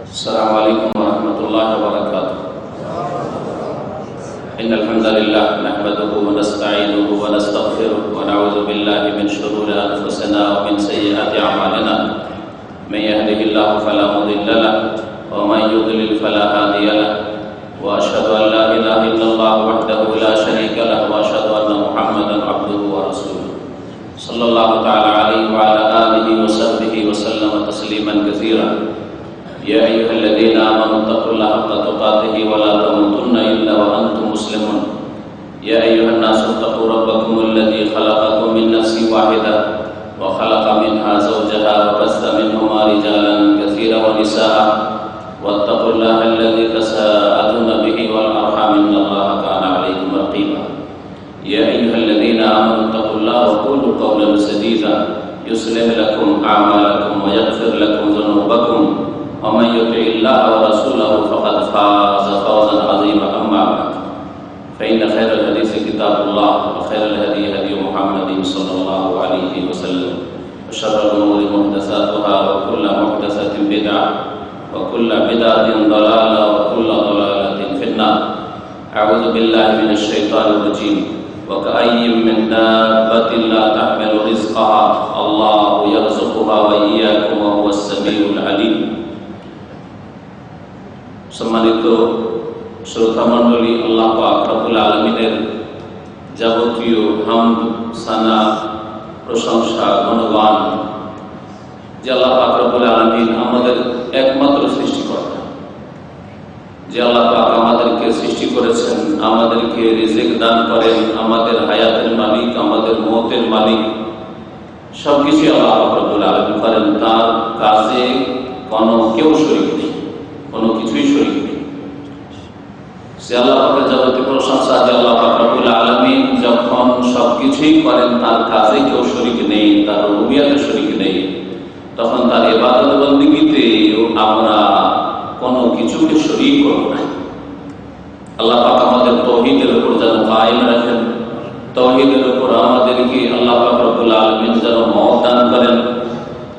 السلام عليكم ورحمة الله وبركاته. إن الحمد لله نحمده ونستعينه ونستغفره ونعوذ بالله من شرور أنفسنا ومن سيئات أعمالنا. من يهده الله فلا مضل له ومن يضلل فلا هادي له وأشهد أن لا إله إلا الله وحده لا شريك له وأشهد أن محمدا عبده ورسوله صلى الله تعالى عليه وعلى آله وصحبه وسلم تسليما كثيرا. يا أيها الذين آمنوا اتقوا الله حق تقاته ولا تموتن إلا وأنتم مسلمون. يا أيها الناس اتقوا ربكم الذي خلقكم من نفس واحدة وخلق منها زوجها وبث منهما رجالا كثيرا ونساء واتقوا الله الذي تساءلون به والأرحام إن الله كان عليكم رقيبا. يا أيها الذين آمنوا اتقوا الله وقولوا قولا سديدا يصلح لكم أعمالكم ويغفر لكم ذنوبكم ومن يطع الله ورسوله فقد فاز فوزا عظيما. أما بعد فإن خير الحديث كتاب الله وخير الهدي هدي محمد صلى الله عليه وسلم وشر الأمور محدثاتها وكل محدثة بدعة وكل بدعة ضلالة وكل ضلالة في النار. أعوذ بالله من الشيطان الرجيم. وكأي من دابة لا تحمل رزقها الله يرزقها وإياكم وهو السميع العليم. সম্মানিত শ্রোতা মণ্ডলী, আল্লাহ পাক রব্বুল আলামিনের যাবতীয় হামদ, সানা, প্রশংসা, গুণগান যে আল্লাহ পাক রব্বুল আলামিন আমাদের একমাত্র সৃষ্টিকর্তা, যে আল্লাহ পাক আমাদেরকে সৃষ্টি করেছেন, আমাদেরকে রিজিক দান করেন, আমাদের হায়াতের মালিক, আমাদের মওতের মালিক, সবকিছু আল্লাহ পাক রব্বুল আলামিন করেন। তার কাজে কেউ শরীক নেই, কোনো কিছুই শরীক নেই। সে আল্লাহ পাকের যাবতীয় প্রশংসা যে আল্লাহ পাক রব্বুল আলামিন যখন সবকিছুই করেন, তার কাজে কেউ শরীক নেই, তার রুবিয়াতে শরীক নেই, তখন তার ইবাদত বন্দেগীতে আমরা কোনো কিছুকে শরীক করব না। আল্লাহ পাক আমাদের তাওহীদের উপর যেন কায়েম রাখেন, তাওহীদের উপর আমাদেরকে আল্লাহ পাক রব্বুল আলামিন যেন মওত দান করেন,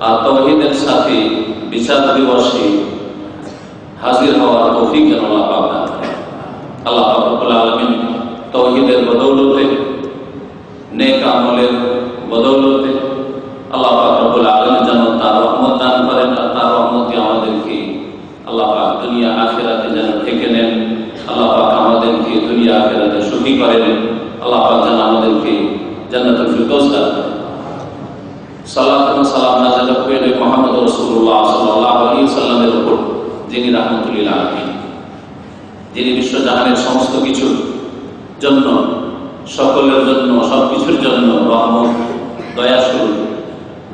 আর তাওহীদের সাথে বিচার দিবসে হাজির হওয়ার তৌফিক যেন আল্লাহ পাক দান করেন। আল্লাহ পাক রব্বুল আলামিন তাওহীদের বদৌলতে, নেক আমলের বদৌলতে আল্লাহ পাক রব্বুল আলামিন যেন তার রহমত দান করেন, আর তার রহমতে আমাদেরকে আল্লাহ পাক দুনিয়া আখিরাতে যেন ঠেকে নেন। আল্লাহ পাক আমাদেরকে দুনিয়া আখিরাতে সুখী করেন। আল্লাহ পাক যেন আমাদেরকে জান্নাতুল ফিরদৌস দান করেন। সালাত এবং সালাম নাযিল করেন মুহাম্মদ রাসূলুল্লাহ সাল্লাল্লাহু আলাইহি ওয়াসাল্লামের উপর, যিনি রাহমাতুল লিল আলামিন, যিনি বিশ্বজাহানের সমস্ত কিছুর জন্য, সকলের জন্য, সবকিছুর জন্য রহমত, দয়াশীল,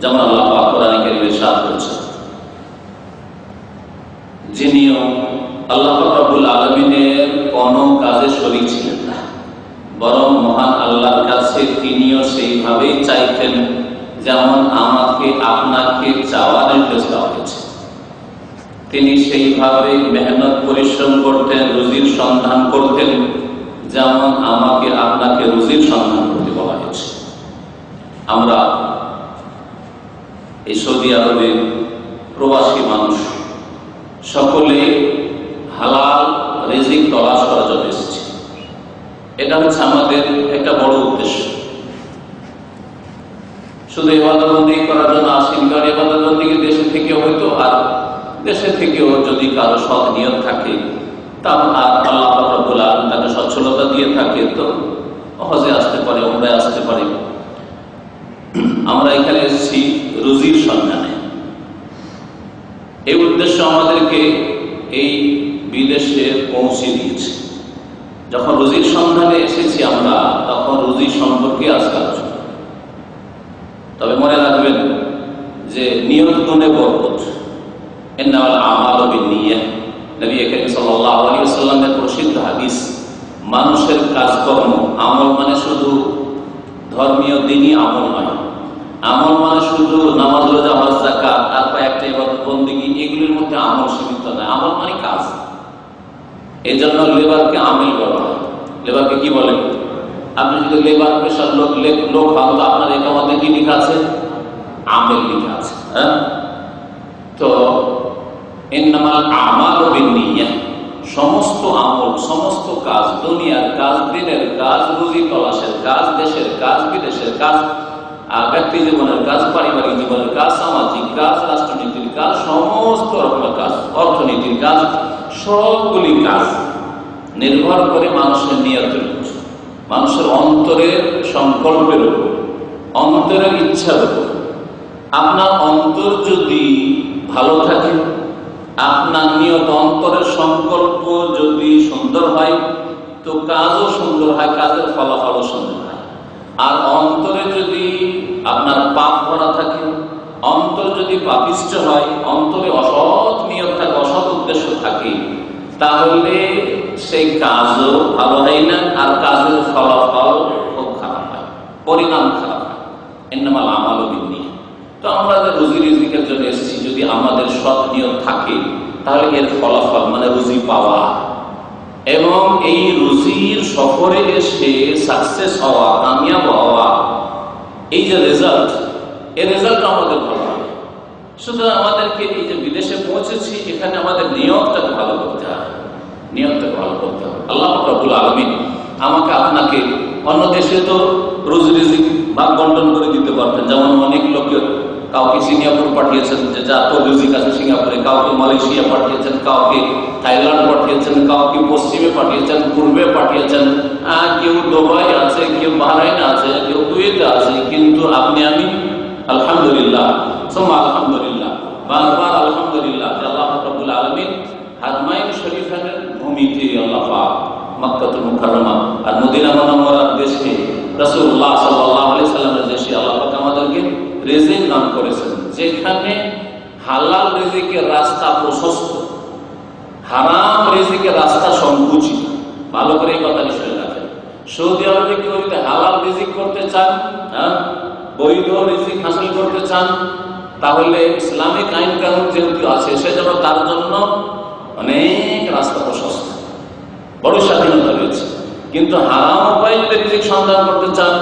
যেমন আল্লাহ পাক কোরআনে কারীমে ইরশাদ করেছেন। যিনিও আল্লাহ পাক রব্বুল আলামিনের কোনো কাজে শরীক ছিলেন না, বরং মহান আল্লাহর কাছে তিনিও সেইভাবেই চাইতেন যেমন আমাকে আপনাকে চাওয়ার নির্দেশ দেওয়া হয়েছে। তিনি সেইভাবে মেহনত পরিশ্রম করতেন, রুজির সন্ধান করতেন যেমন আমাকে আপনাকে রুজির সন্ধান করতে বলা হয়েছে। আমরা এই সৌদি আরবে প্রবাসী মানুষ সকলে হালাল রিজিক তলাশ করার জন্য এসেছি। এটা হচ্ছে আমাদের একটা বড় উদ্দেশ্য। শুধু ইবাদত বন্দেগী করার জন্য আসেন, কারণ ইবাদত বন্দেগী দেশে থেকে হয়তো, আর দেশে থেকেও যদি কারো সৎ নিয়ত থাকে, তা আর আল্লাহ পাক রব্বুল আলামিন তাকে সচ্ছলতা দিয়ে থাকে, তো হজে আসতে পারে, উমরায় আসতে পারে। আমরা এখানে এসেছি রুজির সন্ধানে। এই উদ্দেশ্য আমাদেরকে এই বিদেশে পৌঁছে দিয়েছে। যখন রুজির সন্ধানে এসেছি আমরা, তখন রুজি সম্পর্কে আজকে আলোচনা। তবে মনে রাখবেন যে নিয়ত গুণে বরকত। ইন্নামাল আমালু বিন্নিয়াহ, নবী করিম সাল্লাল্লাহু আলাইহি ওয়াসাল্লামের প্রসিদ্ধ হাদিস। মানুষের কাজকর্ম, আমল মানে শুধু ধর্মীয় দিনই আমল নয়। আমল মানে শুধু নামাজ, রোজা, হজ, যাকাত আর কয়েকটা ইবাদত বন্দেগী, এগুলির মধ্যে আমল সীমিত নয়। আমল মানে কাজ। এই জন্য লেবারকে আমিল বলা হয়। লেবারকে কি বলে? আপনি যদি লেবার পেশার লোক হন, তো আপনার একামতে কি লেখা আছে? আমিল লেখা আছে। হ্যাঁ, তো ইন্নামাল আমালু বিন্নিয়াত, সমস্ত আমল, সমস্ত কাজ, দুনিয়ার কাজ, দিনের কাজ, রুজি তলাশের কাজ, দেশের কাজ, বিদেশের কাজ, ব্যক্তি জীবনের কাজ, পারিবারিক জীবনের কাজ, সামাজিক কাজ, রাষ্ট্রনীতির কাজ, সমস্ত রকমের কাজ, অর্থনীতির কাজ, সবগুলি কাজ নির্ভর করে মানুষের নিয়তের উপর, মানুষের অন্তরের সংকল্পের উপর, অন্তরের ইচ্ছার উপর। আপনার অন্তর যদি ভালো থাকে, আপনার নিয়ত, অন্তরের সংকল্প যদি সুন্দর হয়, তো কাজও সুন্দর হয়, কাজের ফলাফলও সুন্দর হয়। আর অন্তরে যদি আপনার পাপ ভরা থাকে, অন্তর যদি পাপিষ্ঠ হয়, অন্তরে অসৎ নিয়ত থাকে, অসৎ উদ্দেশ্য থাকে, তাহলে সেই কাজও ভালো হয় না, আর কাজের ফলাফল খুব খারাপ হয়, পরিণাম খারাপ হয়। ইন্নামাল আমালু বিন্নিয়াত। তো আমরা যে রুজি রিজিকের জন্য এসেছি, যদি আমাদের সৎ নিয়ত থাকে, তাহলে এর ফলাফল মানে রুজি পাওয়া এবং এই রুজির সফরে এসে সাকসেস হওয়া, কামিয়াব হওয়া, এই যে রেজাল্ট, এই রেজাল্ট আমাদের ভালো হবে। সুতরাং আমাদেরকে এই যে বিদেশে পৌঁছেছি, এখানে আমাদের নিয়তটাকে ভালো করতে হবে, নিয়তটাকে ভালো করতে হবে। আল্লাহ রাব্বুল আলামিন আমাকে আপনাকে, অন্য দেশে তো রুজি রিজিক ভাগ বন্টন করে দিতে পারতেন, যেমন অনেক লোকের, কাউকে সিঙ্গাপুর পাঠিয়েছেন যে যা তোর রিজিক আছে সিঙ্গাপুরে, কাউকে মালয়েশিয়া পাঠিয়েছেন, কাউকে থাইল্যান্ড পাঠিয়েছেন, কাউকে পশ্চিমে পাঠিয়েছেন, পূর্বে পাঠিয়েছেন, কেউ দুবাই আছে, কেউ বাহরাইন আছে, কেউ কুয়েতে আছে। কিন্তু আপনি আমি আলহামদুলিল্লাহ, আলহামদুলিল্লাহ, বারবার আলহামদুলিল্লাহ, আল্লাহ রাব্বুল আলামিন হারমাইন শরীফের ভূমিতে, আল্লাহ পাক মক্কাতুল মুকাররমা আর মদিনা মুনাওয়ারার দেশে, রাসূলুল্লাহ সাল্লাল্লাহু আলাইহি সাল্লামের দেশে আল্লাহ পাক আমাদেরকে রিজিক দান করেছেন, যেখানে হালাল রিজিকের রাস্তা প্রশস্ত, হারাম রিজিকের রাস্তা সংকুচিত। ভালো করে এই কথা শুনে রাখেন। সৌদি আরবে কেউ যদি হালাল রিজিক করতে চান, বৈধ রিজিক হাসিল করতে চান, তাহলে ইসলামিক আইন কানুন যেহেতু আছে, সেজন্য তার জন্য অনেক রাস্তা প্রশস্ত, বড় স্বাধীনতা রয়েছে। কিন্তু হারাম উপায়ে যদি রিজিক সন্ধান করতে চান,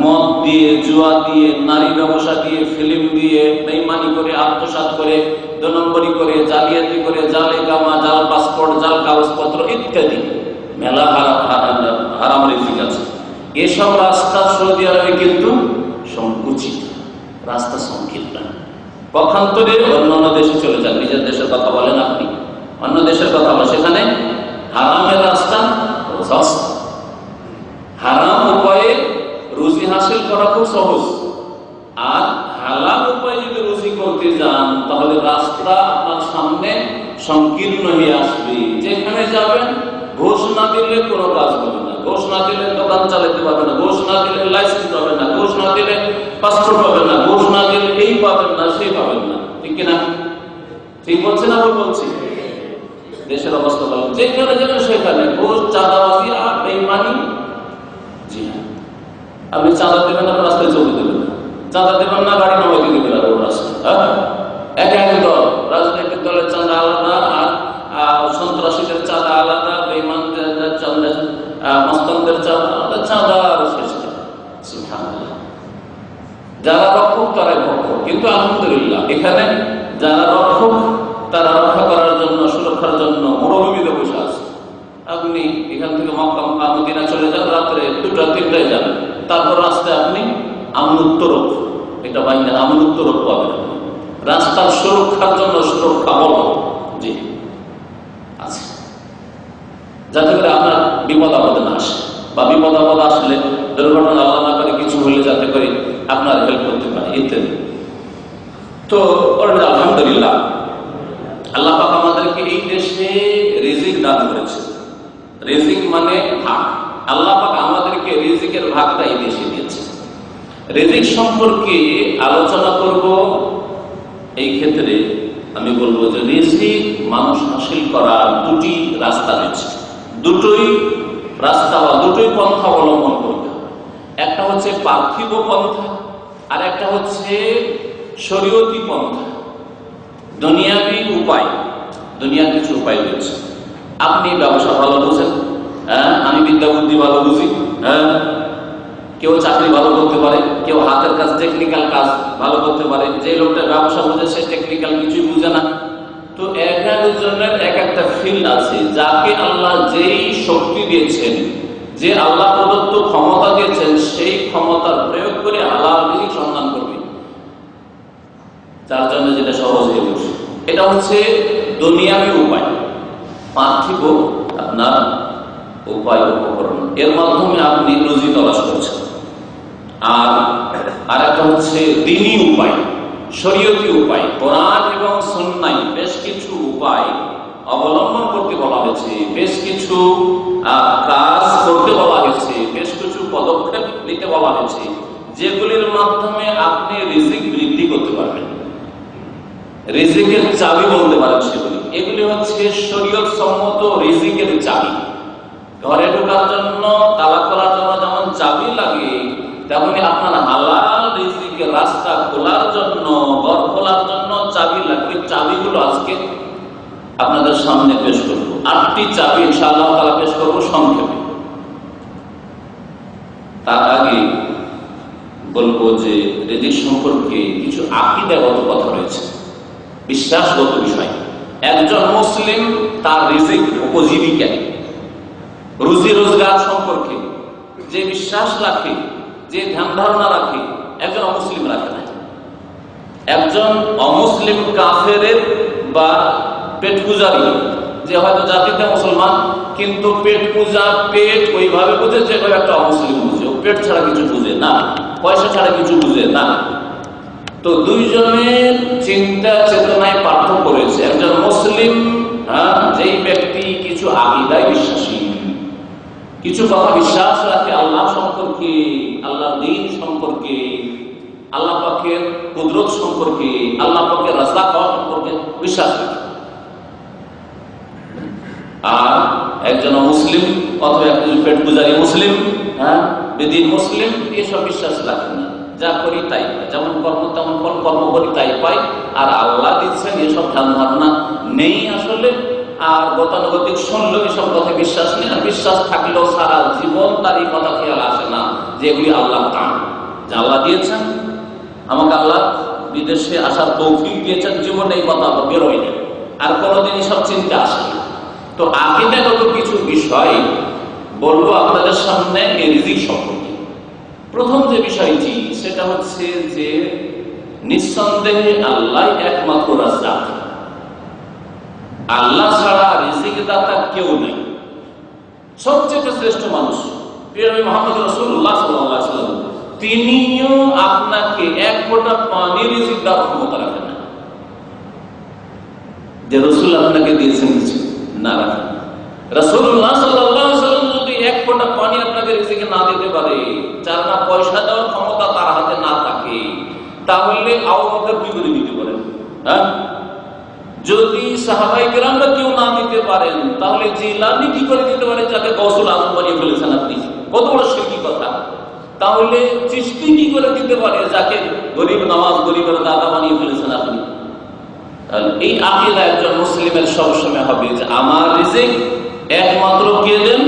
মদ দিয়ে, জুয়া দিয়ে, নারী ব্যবসা দিয়ে, ফিল্ম দিয়ে, বেঈমানি করে, আত্মসাৎ করে, 2 নম্বরি করে, জালিয়াতি করে, জালে কামা, জাল পাসপোর্ট, জাল কাগজপত্র ইত্যাদি মেলা হারাম রিজিক আছে। এসব রাস্তা সৌদি আরবে কিন্তু সংকুচিত, রাস্তা সংকীর্ণ। পক্ষান্তরে অন্যান্য দেশে চলে যান, নিজের দেশের কথা বলেন আপনি, অন্য দেশের কথা বলেন, সেখানে হারামের রাস্তা সস্তা, হারাম উপায়ে রুজি হাসিল করা খুব সহজ। আর হালাল উপায়ে যদি রুজি করতে যান, তাহলে রাস্তা আপনার সামনে সংকীর্ণ হয়ে আসবে। যেখানে যাবেন, ঘোষ না দিলে কোনো কাজ হবে না, ঘোষ না দিলে দোকান চালাতে পারবে না, ঘোষ না দিলে লাইসেন্স পাবেন না, ঘোষ না দিলে পাসপোর্ট পাবেন না, ঘোষ না দিলে এই পাবেন না, সেই পাবেন না। ঠিক কিনা? ঠিক বলছে না? বলছি দেশের অবস্থা ভালো, যেখানে যাবেন সেখানে ঘোষ, চাঁদাবাজি আর বেঈমানি। জি হ্যাঁ, আপনি চাঁদা দেবেন না, রাস্তায় চলতে দেবেন না, চাঁদা দেবেন না, গাড়ি নামাইতে দেবেন না, রাস্তায় এক এক দল, রাজনৈতিক দলের চাঁদা আলাদা, আর সন্ত্রাসীদের চাঁদা আলাদা, বেঈমানদের চাঁদা, মস্তানদের চাঁদা আলাদা, চাঁদা আর শেষ। সুবহানাল্লাহ। যারা রক্ষক তারাই ভক্ষক। কিন্তু আলহামদুলিল্লাহ, এখানে যারা রক্ষক, তারা রক্ষা করার জন্য, সুরক্ষার জন্য মরুভূমিতে বসে আছে। আপনি এখান থেকে মক্কা মদিনা চলে যান, রাত্রে 2টা-3টায় যান, তারপর রাস্তায় আপনি আমনুত্তরক, এটা বাইরে আমনুত্তরক পাবেন, রাস্তার সুরক্ষার জন্য সুরক্ষা বল, জি আছে, যাতে করে আপনার বিপদ আপদ না আসে, বা বিপদ আপদ আসলে, দুর্ঘটনা আল্লাহ না করে কিছু হলে যাতে করে আপনার হেল্প করতে পারে ইত্যাদি। তো আলহামদুলিল্লাহ, আল্লাহ পাক আমাদেরকে এই দেশে রিজিক দান করেছে। রিজিক মানে ভাগ। আল্লাহ পাক আমাদেরকে রিজিকের ভাগটা এই দেশে দিয়েছে। রিজিক সম্পর্কে আলোচনা করব। এই ক্ষেত্রে আমি বলবো যে রিজিক মানুষ হাসিল করার 2টি রাস্তা রয়েছে, দুটোই রাস্তা বা দুটোই পন্থা অবলম্বন করতে হবে। একটা হচ্ছে পার্থিব পন্থা, আর একটা হচ্ছে শরীয়তি পন্থা, দুনিয়াবি উপায়। দুনিয়ার কিছু উপায় রয়েছে। আপনি ব্যবসা ভালো বুঝেন, আমি বিদ্যা বুদ্ধি ভালো বুঝি, কেউ চাকরি ভালো করতে পারে, কেউ হাতের কাজ, টেকনিক্যাল কাজ ভালো করতে পারে। যে লোকটা ব্যবসা বুঝে সে টেকনিক্যাল কিছুই বুঝে না। তো এক এক একজনের এক একটা ফিল্ড আছে, যাকে আল্লাহ যেই শক্তি দিয়েছেন, যে আল্লাহ প্রদত্ত ক্ষমতা দিয়েছেন, সেই ক্ষমতার প্রয়োগ করে হালাল রিজিক সন্ধান করবে, যার জন্য যেটা সহজ হয়ে বসে। এটা হচ্ছে দুনিয়াবী উপায়, পার্থিব আপনার উপায় উপকরণ, এর মাধ্যমে আপনি রুজি তলাশ করছেন। আর একটা হচ্ছে দ্বীনি উপায়, শরীয়তি উপায়। কোরআন এবং সুন্নাহ বেশ কিছু উপায় অবলম্বন করতে বলা হয়েছে, বেশ কিছু কাজ করতে বলা হয়েছে, বেশ কিছু পদক্ষেপ নিতে বলা হয়েছে, যেগুলির মাধ্যমে আপনি রিজিক বৃদ্ধি করতে পারবেন, রিজিকের চাবি বলতে পারেন সেগুলি। এগুলি হচ্ছে শরীয়ত সম্মত রিজিকের চাবি। ঘরে ঢোকার জন্য, তালা খোলার জন্য যেমন চাবি লাগে, তেমনি আপনার হালাল রিজিকের রাস্তা খোলার জন্য, ঘর খোলার জন্য চাবি লাগবে। চাবিগুলো আজকে আপনাদের সামনে পেশ করব। 8টি চাবি ইনশাআল্লাহ তাআলা পেশ করব সংক্ষেপে। তার আগে বলবো যে রিজিক সম্পর্কে কিছু আকীদাগত কথা রয়েছে, বিশ্বাসগত বিষয়। একজন মুসলিম তার রিজিক, উপজীবিকা, রুজি রোজগার সম্পর্কে যে বিশ্বাস রাখে, যে ধ্যান ধারণা রাখে, একজন অমুসলিম রাখে না। একজন অমুসলিম কাফেরের বা পেট পূজারী, যে হয়তো জাতিতে মুসলমান কিন্তু পেট পূজা, পেট ওইভাবে বুঝে যেভাবে একটা অমুসলিম বুঝে, ও পেট ছাড়া কিছু বুঝে না, পয়সা ছাড়া কিছু বুঝে না। তো দুইজনের চিন্তা চেতনায় পার্থক্য রয়েছে। একজন মুসলিম, যেই ব্যক্তি কিছু আকীদায় বিশ্বাসী, কিছু কথা বিশ্বাস রাখে আল্লাহ সম্পর্কে, আল্লাহর দ্বীন সম্পর্কে, আল্লাহ পাকের কুদরত সম্পর্কে, আল্লাহ পাকের রাজ্জাক সম্পর্কে বিশ্বাস রাখে। আর একজন মুসলিম অথবা একজন পেট পূজারী মুসলিম, বেদিন মুসলিম, এসব বিশ্বাস রাখে না। যা করি তাই পাই, যেমন কর্ম তেমন ফল, কর্ম করি তাই পাই, আর আল্লাহ দিচ্ছেন এসব ধ্যান ধারণা নেই আসলে। আর গতানুগতিক শুনলো এসব কথা বিশ্বাস নেই, আর বিশ্বাস থাকলেও সারা জীবন তার এই কথা খেয়াল আসে না যে এগুলি আল্লাহ দান, যা আল্লাহ দিয়েছেন। আমাকে আল্লাহ বিদেশে আসার তৌফিক দিয়েছেন, জীবনে এই কথা বেরোয় না, আর কোনোদিন এসব চিন্তা আসে না। তো আকীদাগত কিছু বিষয় বলবো আপনাদের সামনে এই রিজিক সম্পর্কে। প্রথম যে বিষয়টি, সেটা হচ্ছে যে নিঃসন্দেহে আল্লাহ একমাত্র রাজ্জাক। আল্লাহ ছাড়া রিজিক দাতা কেউ নেই। সবচেয়ে শ্রেষ্ঠ মানুষ প্রিয় নবী মুহাম্মদ রাসূলুল্লাহ সাল্লাল্লাহু আলাইহি ওয়াসাল্লাম, তিনিও আপনাকে এক ফোঁটা পানি রিজিক দেওয়ার ক্ষমতা রাখেন না। যে রাসূল আপনাকে দিয়েছেন কিছু না রাখেন। রাসূলুল্লাহ সাল্লাল্লাহু আলাইহি ওয়াসাল্লাম যদি এক ফোঁটা পানি আপনাকে রিজিকে না দিতে পারে, যার না পয়সা দেওয়ার ক্ষমতা তার হাতে না থাকে, তাহলে আবু বকর কি করে দিতে পারেন? যদি সাহাবায়ে কেরামরা কেউ না দিতে পারেন, তাহলে জিলানী কি করে দিতে পারে, যাকে গৌসুল আজম বানিয়ে ফেলেছেন আপনি? কত বড় শিরকি কথা। তাহলে চিশতি কি করে দিতে পারে, যাকে গরিব নওয়াজ, গরিবের দাদা বানিয়ে ফেলেছেন আপনি? এই আকীদা একজন মুসলিমের সবসময় হবে যে আমার রিজিক একমাত্র কে দেন?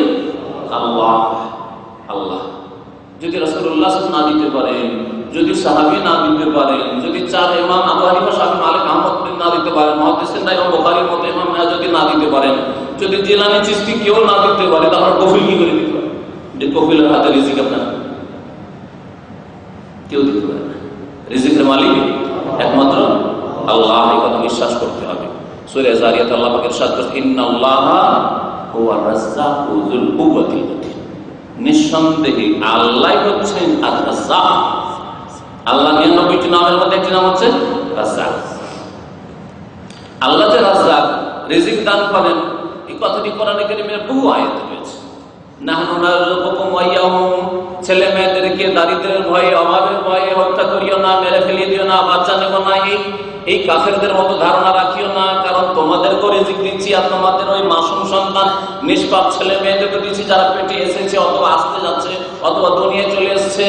আল্লাহ। আল্লাহ। যদি রাসূলুল্লাহ না দিতে পারেন, যদি সাহাবী না দিতে পারেন, যদি চার ইমাম আবু হানিফা, শাফি, মালিক, আহমদ না দিতে পারেন, মুহাদ্দিসিনরা ইমাম বুখারীর মতো ইমাম যদি না দিতে পারেন, যদি জিলানী চিশতি কেউ না দিতে পারে, তাহলে কফিল কি করে দিতে পারে? যে কফিলের হাতে রিজিক আপনার কেউ দিতে পারে না। রিজিকের মালিক একমাত্র আল্লাহ, এই কথা বিশ্বাস করতে হবে। সূরা যারিয়াত আল্লাহ পাক ইরশাদ করেছেন, ইন্নাল্লাহা হুয়া রাজ্জাকু যুল কুওয়াতিল মাতিন। নিঃসন্দেহে আল্লাহ হচ্ছেন আর-রাজ্জাক। আল্লাহ 99টি নামের মধ্যে একটি নাম হচ্ছে রাজ্জাক। আল্লাহ যে রাজ্জাক, রিজিক দান করেন, এই কথাটি কোরআনে কারীমের বহু আয়াতে রয়েছে। নাহনু নারযুকুকুম ওয়া ইয়াহুম, ছেলে মেয়েদেরকে দারিদ্র্যের ভয়ে, অভাবের ভয়ে হত্যা করিও না, মেরে ফেলিয়ে দিও না, বাচ্চা নেব না, এই কাফেরদের মতো ধারণা রাখিও না। কারণ তোমাদেরকে রিজিক দিচ্ছি, আর তোমাদের ওই মাসুম সন্তান, নিষ্পাপ ছেলে মেয়েদেরকে দিচ্ছি, যারা পেটে এসেছে অথবা আসতে যাচ্ছে অথবা দুনিয়ায় চলে এসেছে।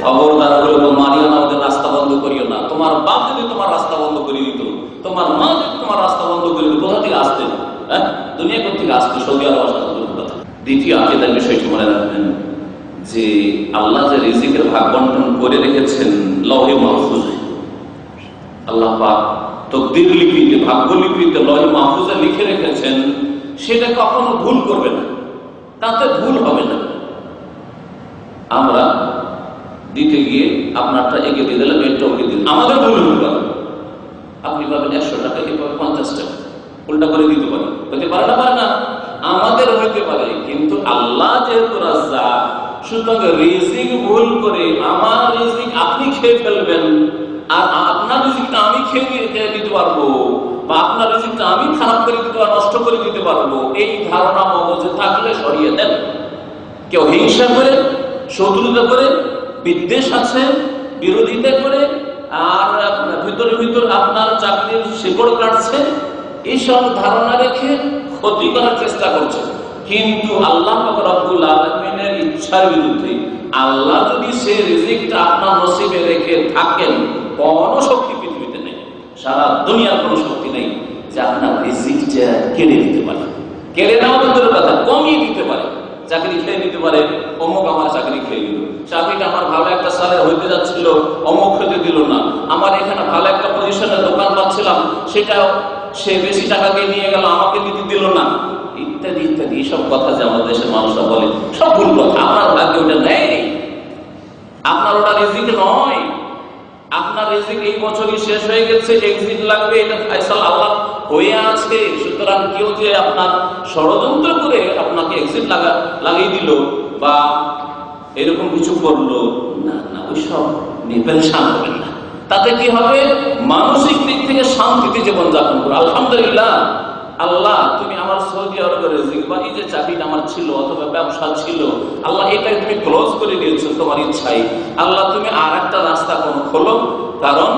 খবরদার করে মারিও না, ওদের রাস্তা বন্ধ করিও না। তোমার বাপ যদি তোমার রাস্তা বন্ধ করে দিত, তোমার মা যদি তোমার রাস্তা বন্ধ করে দিত, কোথা থেকে আসতে? দুনিয়া থেকে আসতে, সৌদি আরব আসতে কথা। দ্বিতীয় আকীদার বিষয়টি মনে রাখবেন যে আল্লাহ যে রিজিকের ভাগ বন্টন করে রেখেছেন লৌহে মাহফুজে। আল্লাহ পাক তাকদীর লিপিতে, ভাগ্য লিপিতে, লৌহে মাহফুজ সেটা কখনো ভুল করবে না, তাতে ভুল হবে না। আমরা দিতে গিয়ে আপনারটা এগিয়ে দিয়ে দিলাম, এটা ওকে দিন, আমাদের ভুল হতে পারে। আপনি পাবেন 100 টাকা, এ পাবেন 50 টাকা, উল্টা করে দিতে পারে, হতে পারে না? পারে না, আমাদের হইতে পারে। কিন্তু আল্লাহ যেহেতু রাজ্জাক, সুতরাং রিজিক ভুল করে আমার রিজিক আপনি খেয়ে ফেলবেন, আর আপনার রিজিকটা আমি খেয়ে দিতে পারবো, বা আপনার রিজিকটা আমি খারাপ করে দিতে পারবো, নষ্ট করে দিতে পারবো, এই ধারণা মগজে থাকলে সরিয়ে দেন। কেউ হিংসা করে, শত্রুতা করে, বিদ্বেষ আছে, বিরোধিতা করে, আর ভিতরে ভিতর আপনার চাকরির শিকড় কাটছে, এইসব ধারণা রেখে ক্ষতি করার চেষ্টা করছে। কিন্তু আল্লাহ পাক রব্বুল আলামিনের ইচ্ছার বিরুদ্ধে, আল্লাহ যদি সে রিজিকটা আপনার নসিবে রেখে থাকেন, কোনো শক্তি পৃথিবীতে নেই, সারা দুনিয়ার কোনো শক্তি নেই যে আপনার রিজিকটা কেড়ে দিতে পারে। কেড়ে নেওয়া দূরের কথা, কমিয়ে দিতে পারে। চাকরি খেয়ে নিতে পারে, অমুক আমার চাকরি খেয়ে দিল, চাকরিটা আমার ভালো একটা সালে হইতে যাচ্ছিল, অমুক হইতে দিল না, আমার এখানে ভালো একটা পজিশনের দোকান পাচ্ছিলাম, সেটাও সে বেশি টাকা দিয়ে নিয়ে গেল, আমাকে দিতে দিল না, ইত্যাদি ইত্যাদি। এইসব কথা যে আমাদের দেশের মানুষরা বলে, সব ভুল কথা। আপনার ভাগ্যে ওটা নেই, আপনার ওটা রিজিক নয়। আপনার রিজিক এই বছরই শেষ হয়ে গেছে, এক্সিট লাগবে, এটা ফায়সালা আল্লাহ হয়ে আছে। সুতরাং কেউ যে আপনার ষড়যন্ত্র করে আপনাকে এক্সিট লাগিয়ে দিল বা এরকম কিছু করলো, না না, ওইসব নিয়ে পেরেশান হবেন না। তাতে কি হবে? মানসিক দিক থেকে শান্তিতে জীবনযাপন করো। আলহামদুলিল্লাহ, আল্লাহ তুমি আমার সৌদি আরবের রিজিক বা এই যে চাকরিটা আমার ছিল অথবা ব্যবসা ছিল, আল্লাহ এটাই তুমি ক্লোজ করে দিয়েছো তোমার ইচ্ছাই। আল্লাহ তুমি আর একটা রাস্তা কোন খোলো, কারণ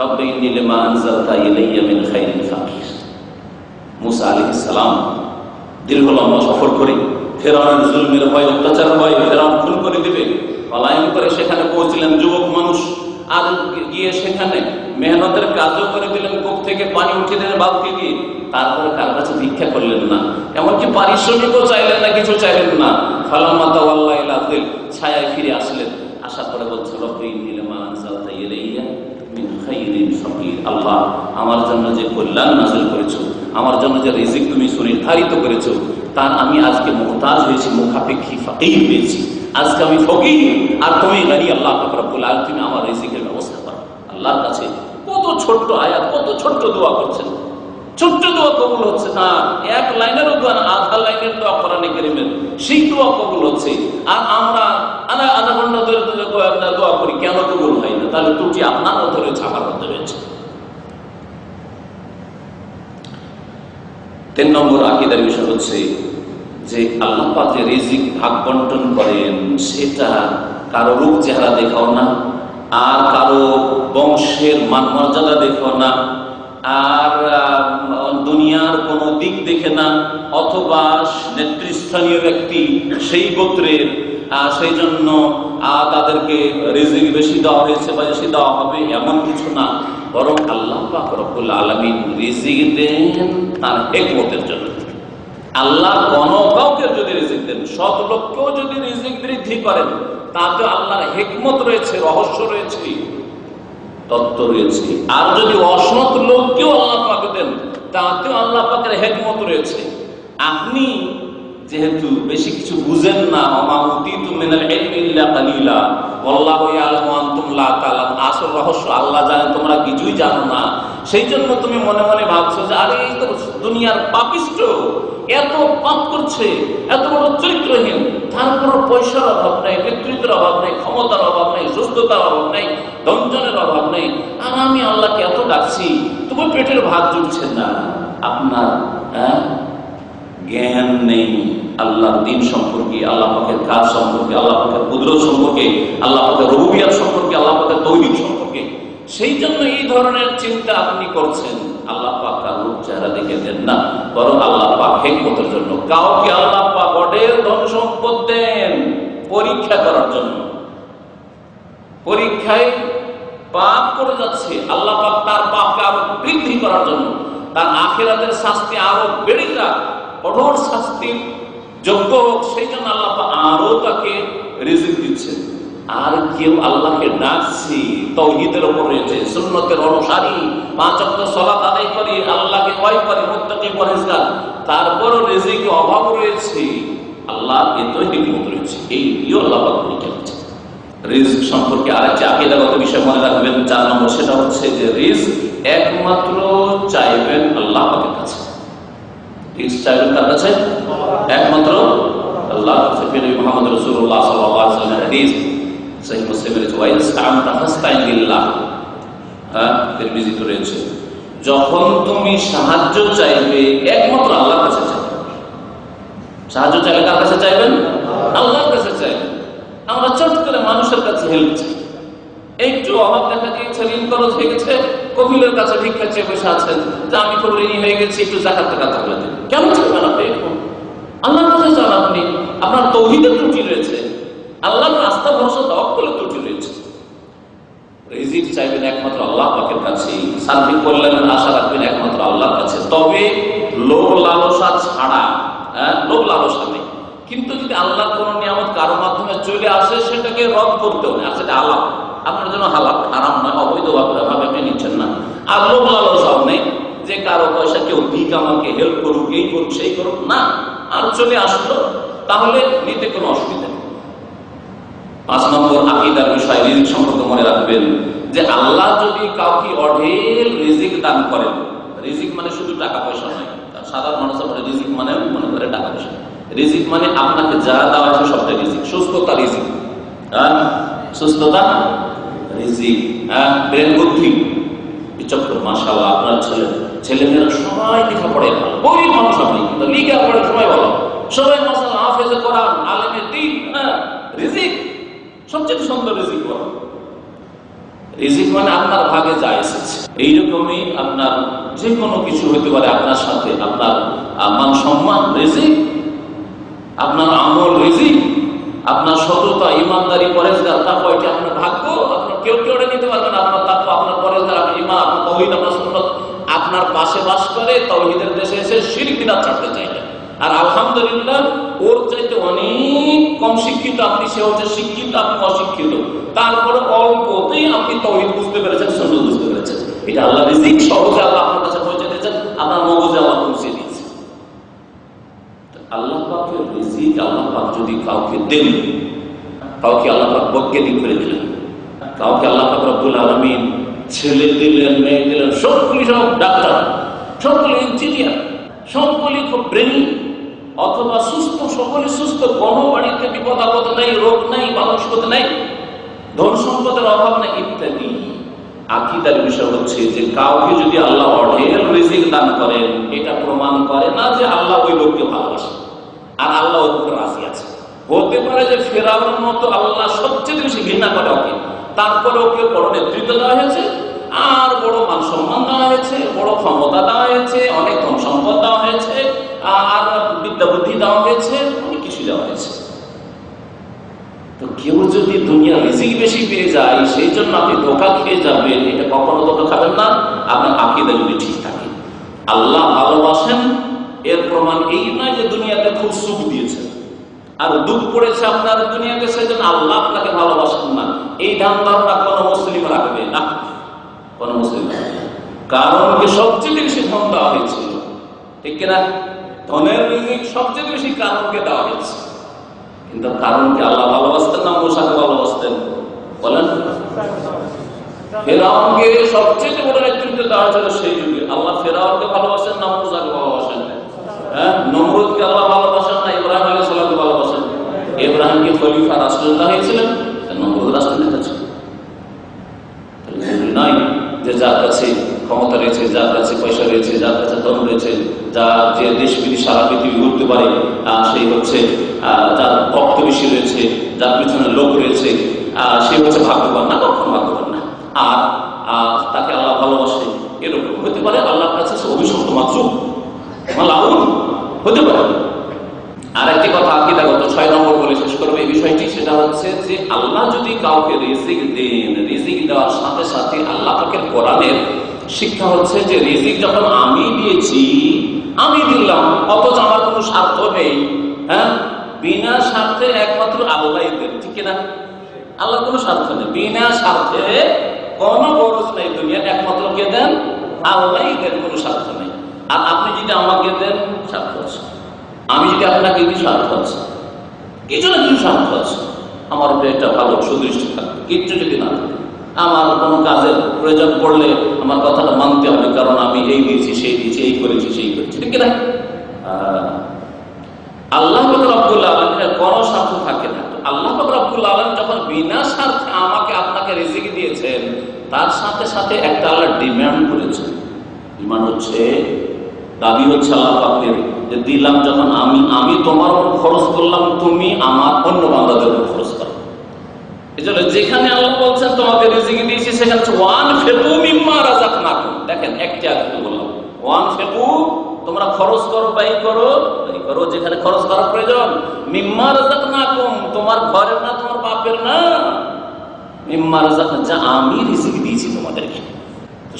রব্বি ইন্নী লিমা আনজালতা ইলাইয়া মিন খাইরিন ফাকির। মুসা আলাইহিস সালাম দীর্ঘ লম্বা সফর করে ফেরাউনের জুলমের ভয়, অত্যাচার ভয়, ফেরাউন খুন করে দিবে, পলায়ন করে সেখানে পৌঁছলেন যুবক মানুষ। আর গিয়ে সেখানে মেহনতের কাজও করে দিলেন, কূপ থেকে পানি উঠিয়ে দিলেন বালতি দিয়ে। তারপরে কার কাছে ভিক্ষা করলেন না, এমনকি পারিশ্রমিকও চাইলেন না, কিছু চাইলেন না। ফালাম্মা তাওয়াল্লা ইলা যিল, ছায়ায় ফিরে আসলেন। আসার পরে বলছে রব্বি ইন্নী লিমা আনজালতা ইলাইয়া মিন খাইরিন ফাকির। আল্লাহ আমার জন্য যে কল্যাণ নাযিল করেছো, আমার জন্য যে রিজিক তুমি সুনির্ধারিত করেছো, তার আমি আজকে মুহতাজ হয়েছি, মুখাপেক্ষী ফাকির হয়েছি। আজকে আমি ফকির আর তুমি গানি। আল্লাহ পাক রব্বুল আলামিন তুমি আমার রিজিকের ব্যবস্থা করো। আল্লাহর কাছে কত ছোট্ট আয়াত, কত ছোট্ট দোয়া করছেন, ছোট্ট দোয়া কবুল হচ্ছে না। এক লাইনেরও দোয়া না, আধা লাইনের দোয়া কোরআনে কারীমের, সেই দোয়া কবুল হচ্ছে। আর আমরা আধা ঘন্টা ধরে দোয়া করি, কেন কবুল হয় না? তাহলে ত্রুটি আপনার মধ্যে রয়েছে, আমার মধ্যে রয়েছে। 3 নম্বর আকীদার বিষয় হচ্ছে যে আল্লাহ পাক যে রিজিক ভাগ বন্টন করেন, সেটা কারো রূপ চেহারা দেখাও না, আর কারো বংশের মান মর্যাদা দেখাও না, আর দুনিয়ার কোনো দিক দেখে না, অথবা নেতৃস্থানীয় ব্যক্তি সেই গোত্রের, সেই জন্য তাদেরকে রিজিক বেশি দেওয়া হয়েছে বা বেশি দেওয়া হবে, এমন কিছু না। বরং আল্লাহ পাক রব্বুল আলামিন রিজিক দেন তার হিকমতের জন্য। আল্লাহ কোন কাউকে যদি রিজিক দেন, সৎ লোককেও যদি রিজিক বৃদ্ধি করেন, তাতে আল্লাহর হিকমত রয়েছে, রহস্য রয়েছে, তত্ত্ব রয়েছে। আর যদি অসৎ লোককেও আল্লাহ পাক দেন, তাতেও আল্লাহ পাকের হিকমত রয়েছে। আপনি যেহেতু বেশি কিছু বুঝেন না, ওমা উতিতু মিনাল ইলমি ইল্লা কালিলা ওয়াল্লাহু ইয়ালামু আনতুম লা তাআলামুন, আসল রহস্য আল্লাহ জানেন, তোমরা কিছুই জানো না। সেই জন্য তুমি মনে মনে ভাবছো যে আরে এই তো দুনিয়ার পাপিষ্ট, এত পাপ করছে, এত বড় চরিত্রহীন, তারপর পয়সার অভাব নেই, নেতৃত্বের অভাব নেই, ক্ষমতার অভাব নেই, সুস্থতার অভাব নেই, দঞ্জনের অভাব নেই, আর আমি আল্লাহকে এত ডাকছি, তবু পেটের ভাত জুটছে না। আপনার জ্ঞান নেই আল্লাহর দ্বীন সম্পর্কে, আল্লাহ পাকের কাজ সম্পর্কে, আল্লাহ পাকের কুদরত সম্পর্কে, আল্লাহ পাকের রুবুবিয়ত সম্পর্কে, আল্লাহ পাকের তৌহিদ সম্পর্কে। সেই জন্য এই ধরনের চিন্তা আপনি করছেন। আল্লাহ পাক কার রূপ চেহারা দেখে দেন না, বরং আল্লাহ পাক হিকমতের জন্য। কাউকে আল্লাহ পাক অঢেল ধন সম্পদ দেন পরীক্ষা করার জন্য। পরীক্ষায় পাপ করে যাচ্ছে, আল্লাহ পাক তার পাপকে আরো বৃদ্ধি করার জন্য, তার আখিরাতের শাস্তি আরো বেড়ে যাক, কঠোর শাস্তির যোগ্য হোক, সেই জন্য আল্লাহ পাক আরো তাকে রিজিক দিচ্ছেন। আর কেউ আল্লাহকে ডাকছে, তাওহীদের উপর রয়েছে, সুন্নতের অনুসারী, 5 ওয়াক্ত সালাত আদায় করে, আল্লাহকে ভয় করে, মুত্তাকি পরহেজগার, তারপরও রিজিকে অভাব রয়েছে, আল্লাহ এত হিকমত রয়েছে, এইটিও আল্লাহ পাক পরীক্ষা করছে। রিজক সম্পর্কে আরেকটি আকীদাগত বিষয় মনে রাখবেন, 4 নম্বর, সেটা হচ্ছে যে রিজক একমাত্র চাইবেন আল্লাহ পাকের কাছে। রিজক চাইবেন কার কাছে? একমাত্র আল্লাহর কাছে। নবী মুহাম্মদ রাসূলুল্লাহ সাল্লাল্লাহু আলাইহি ওয়াসাল্লামের হাদিস সহিহ মুসলিমের ওয়াইসতাআনতা ফাস্তাইন বিল্লাহ, তিরমিজিতে রয়েছে, যখন তুমি সাহায্য চাইবে একমাত্র আল্লাহর কাছে চাইবে। সাহায্য চাইলে কার কাছে চাইবেন? আল্লাহর কাছে চাইবেন। আমরা চট করে মানুষের কাছে হেল্প চাই, একটু অভাব দেখা দিয়েছে, ঋণ খরচ হয়ে গেছে, কবিলের কাছে ভিক্ষা চেয়ে বসে আছেন যে আমি খুব ঋণী হয়ে গেছি, একটু যাকাত টাকা থাকলে দেন। কেন চাইবেন আপনি? আল্লাহর কাছে চান আপনি। আপনার তৌহিদের ত্রুটি রয়েছে, আল্লাহর আস্থা ভরসা তাওয়াক্কুলের ত্রুটি রয়েছে। রিজিক চাইবেন একমাত্র আল্লাহ পাকের কাছে, সার্বিক কল্যাণের আশা রাখবেন একমাত্র আল্লাহর কাছে। তবে লোভ লালসা ছাড়া, লোভ লালসা নেই, কিন্তু যদি আল্লাহর কোন নিয়ামত কারো মাধ্যমে চলে আসে সেটাকে রদ করতে হবে, আর সেটা আলাপ আপনার জন্য হালাল, হারাম নয়, অবৈধ ভাবে আপনি নিচ্ছেন না। আর লোভ লালসাও নেই যে কারো পয়সা কেউ দিক, আমাকে হেল্প করুক, এই করুক, সেই করুক, না। আর চলে আসলো তাহলে নিতে কোনো অসুবিধা নেই। 5 নম্বর আকীদার বিষয় রিজিক সম্পর্কে মনে রাখবেন যে আল্লাহ যদি কাউকে অঢেল রিজিক দান করেন, রিজিক মানে শুধু টাকা পয়সা নয়। সাধারণ মানুষ আমরা রিজিক মানে মনে করে টাকা পয়সা। রিজিক মানে আপনাকে যা দেওয়া আছে সবটা রিজিক। সুস্থতা রিজিক, সুস্থতা রিজিক, ব্রেন বুদ্ধি বিচক্ষণ, মাশাআল্লাহ আপনার ছেলেমেয়েরা সবাই লেখাপড়ায় ভালো, গরিব মানুষ আপনি কিন্তু লেখাপড়ার সময় ভালো, সবাই মাশাআল্লাহ হাফেজে কোরআন, আলেমে দ্বীন, রিজিক সবচেয়ে সুন্দর রিজিক। রিজিক মানে আপনার ভাগে যা এসেছে। এইরকমই আপনার যে কোনো কিছু হতে পারে আপনার সাথে, আপনার মান সম্মান রিজিক, আপনার আমল রিজিক, আপনার সততা, ইমানদারি, পরেজগার, তাকওয়া, এটা আপনার ভাগ্য। আপনার কেউ নিতে পারবেন আপনার তাকওয়া, আপনার পরেজগার, আপনার ঈমান, আপনার তাওহীদ, আপনার সুন্নাত। আপনার পাশে বাস করে তাওহীদের দেশে এসে শিরক বিদআত ছাড়তে চাইলেন, আর আলহামদুলিল্লাহ ওর চাইতে অনেক কম শিক্ষিত আপনি, সে হচ্ছে শিক্ষিত, আপনি অশিক্ষিত, তারপরে অল্পতেই আপনি তাওহীদ বুঝতে পেরেছেন, সুন্নাত বুঝতে পেরেছেন। এটা আল্লাহ রিজিক, সহজে আল্লাহ আপনার কাছে পৌঁছে দিয়েছেন, আপনার মগজে আল্লাহ পৌঁছে দিয়েছে। আল্লাহ পাকের রিজিক আল্লাহ পাক যদি কাউকে দেন, কাউকে আল্লাহ পাক বৈজ্ঞানিক করে দিলেন, কাউকে আল্লাহ পাক রব্বুল আলামিন ছেলে দিলেন, মেয়ে দিলেন, সবগুলি সব ডাক্তার, সবগুলি ইঞ্জিনিয়ার, সবগুলি খুব ব্রেনি, অথবা সুস্থ, সকলে সুস্থ, কোনো বাড়িতে বিপদ আপদ নাই, রোগ নাই, মানসিকতা নাই, ধন সম্পদের অভাব নাই, ইত্যাদি। আকীদার বিষয় হচ্ছে যে কাউকে যদি আল্লাহ অঢেল রিজিক দান করেন, এটা প্রমাণ করে না যে আল্লাহ ওই লোককে ভালোবাসে আর আল্লাহ ওর উপর রাজি আছে। হতে পারে যে ফেরাউনের মতো আল্লাহ সবচেয়ে বেশি ঘৃণা করে ওকে, তারপরে ওকে বড় নেতৃত্ব দেওয়া হয়েছে, আর বড় মান সম্মান দেওয়া হয়েছে, বড় ক্ষমতা দেওয়া হয়েছে, অনেক ধন সম্পদ দেওয়া হয়েছে, আর বিদ্যা বুদ্ধি দেওয়া হয়েছে, অনেক কিছু দেওয়া হয়েছে। তো কেউ যদি দুনিয়া রিজিক বেশি পেয়ে যায় সেই জন্য আপনি ধোঁকা খেয়ে যাবেন, এটা কখনো ধোঁকা খাবেন না। আপনার আকীদা যদি ঠিক থাকে, আল্লাহ ভালোবাসেন এর প্রমাণ এই নয় যে দুনিয়াতে খুব সুখ দিয়েছেন আর দুঃখ পড়েছে আপনার দুনিয়াতে, সেজন্য আল্লাহ আপনাকে ভালোবাসেন না। এই ধারণা কোনো মুসলিম রাখবে না, কোনো মুসলিম রাখবে না। কারণ কি সবচেয়ে বেশি ধন দেওয়া হয়েছিল, ঠিক কিনা? ধনের রিজিক সবচেয়ে বেশি কারণকে দেওয়া হয়েছে, কিন্তু কারণকে আল্লাহ ভালোবাসতেন না মূসাকে ভালোবাসতেন? বলেন। ফেরাউনকে সবচেয়ে বড় নেতৃত্ব দেওয়া হয়েছিল সেই যুগে, আল্লাহ ফেরাউনকে ভালোবাসেন না মূসাকে ভালোবাসেন? নমরুদকে আল্লাহ ভালোবাসেন না ইব্রাহিম আলাইহিস সালামকে ভালোবাসেন? ইব্রাহিমকে খলিফা রাষ্ট্রনেতা হয়েছিলেন, নমরুদ রাষ্ট্রনেতা ছিল। নয় যে যার কাছে ক্ষমতা রয়েছে, যার কাছে পয়সা রয়েছে, যার কাছে ধন রয়েছে, যে দেশ বিদেশ সারা পৃথিবী ঘুরতে পারে, সেই হচ্ছে যার ভক্ত বেশি রয়েছে, যার পিছনে লোক রয়েছে, সে হচ্ছে ভাগ্যবান। না, কখনো ভাগ্যবান না। আর তাকে আল্লাহ ভালোবাসে, এরকম হতে পারে আল্লাহর কাছে সে অভিশপ্ত মাত্র মালাউন হতে পারে। আর একটি কথা আকীদাগত 6 নম্বর বলে শেষ করবে এই বিষয়টি, সেটা হচ্ছে যে আল্লাহ যদি কাউকে রিজিক দেন, রিজিক দেওয়ার সাথে সাথে আল্লাহ পাকের কোরআনের শিক্ষা হচ্ছে যে রিজিক যখন আমি দিয়েছি, আমি দিলাম, অথচ আমার কোনো স্বার্থ নেই, বিনা স্বার্থে একমাত্র আল্লাহই দেন, ঠিক কিনা? আল্লাহ কোনো স্বার্থ নেই, বিনা স্বার্থে কোনো গরজ নেই দুনিয়ার, একমাত্র কে দেন? আল্লাহই দেন, কোনো স্বার্থ নেই। আর আপনি যদি আমাকে দেন স্বার্থ আছে, আমি যদি আপনাকে দিই স্বার্থ আছে, কিছু না কিছু স্বার্থ আছে। আমার একটা ভালো সুদৃষ্টি থাকবে, কিচ্ছু যদি না থাকে, আমার কোনো কাজের প্রয়োজন পড়লে আমার কথাটা মানতে হবে, কারণ আমি এই দিয়েছি সেই দিয়েছি, এই করেছি সেই করেছি, ঠিক না? আল্লাহ পাক রব্বুল আলামিনের কোনো স্বার্থ থাকে না। আল্লাহ পাক রব্বুল আলামিন যখন বিনা স্বার্থে আমাকে আপনাকে রিজিক দিয়েছেন, তার সাথে সাথে একটা আল্লাহ ডিমান্ড করেছেন। ডিমান্ড হচ্ছে, দাবি হচ্ছে আল্লাহ পাকের যে দিলাম যখন আমি তোমার উপর খরচ করলাম, তুমি আমার অন্য বান্দাদের উপর খরচ করো। এই জন্য যেখানে আল্লাহ বলছেন তোমাকে রিজিক দিয়েছি, সেখানে ওয়ানফিকু মিম্মা রাযাকনাকুম। দেখেন একটি আয়াত বললাম, ওয়ানফিকু, তোমরা খরচ করো, ব্যয় করো, যেখানে খরচ করার প্রয়োজন। মিম্মা রাযাকনাকুম, তোমার ঘরের না, তোমার বাপের না, মিম্মা রাযাকনা, যা আমি রিজিক দিয়েছি তোমাদেরকে।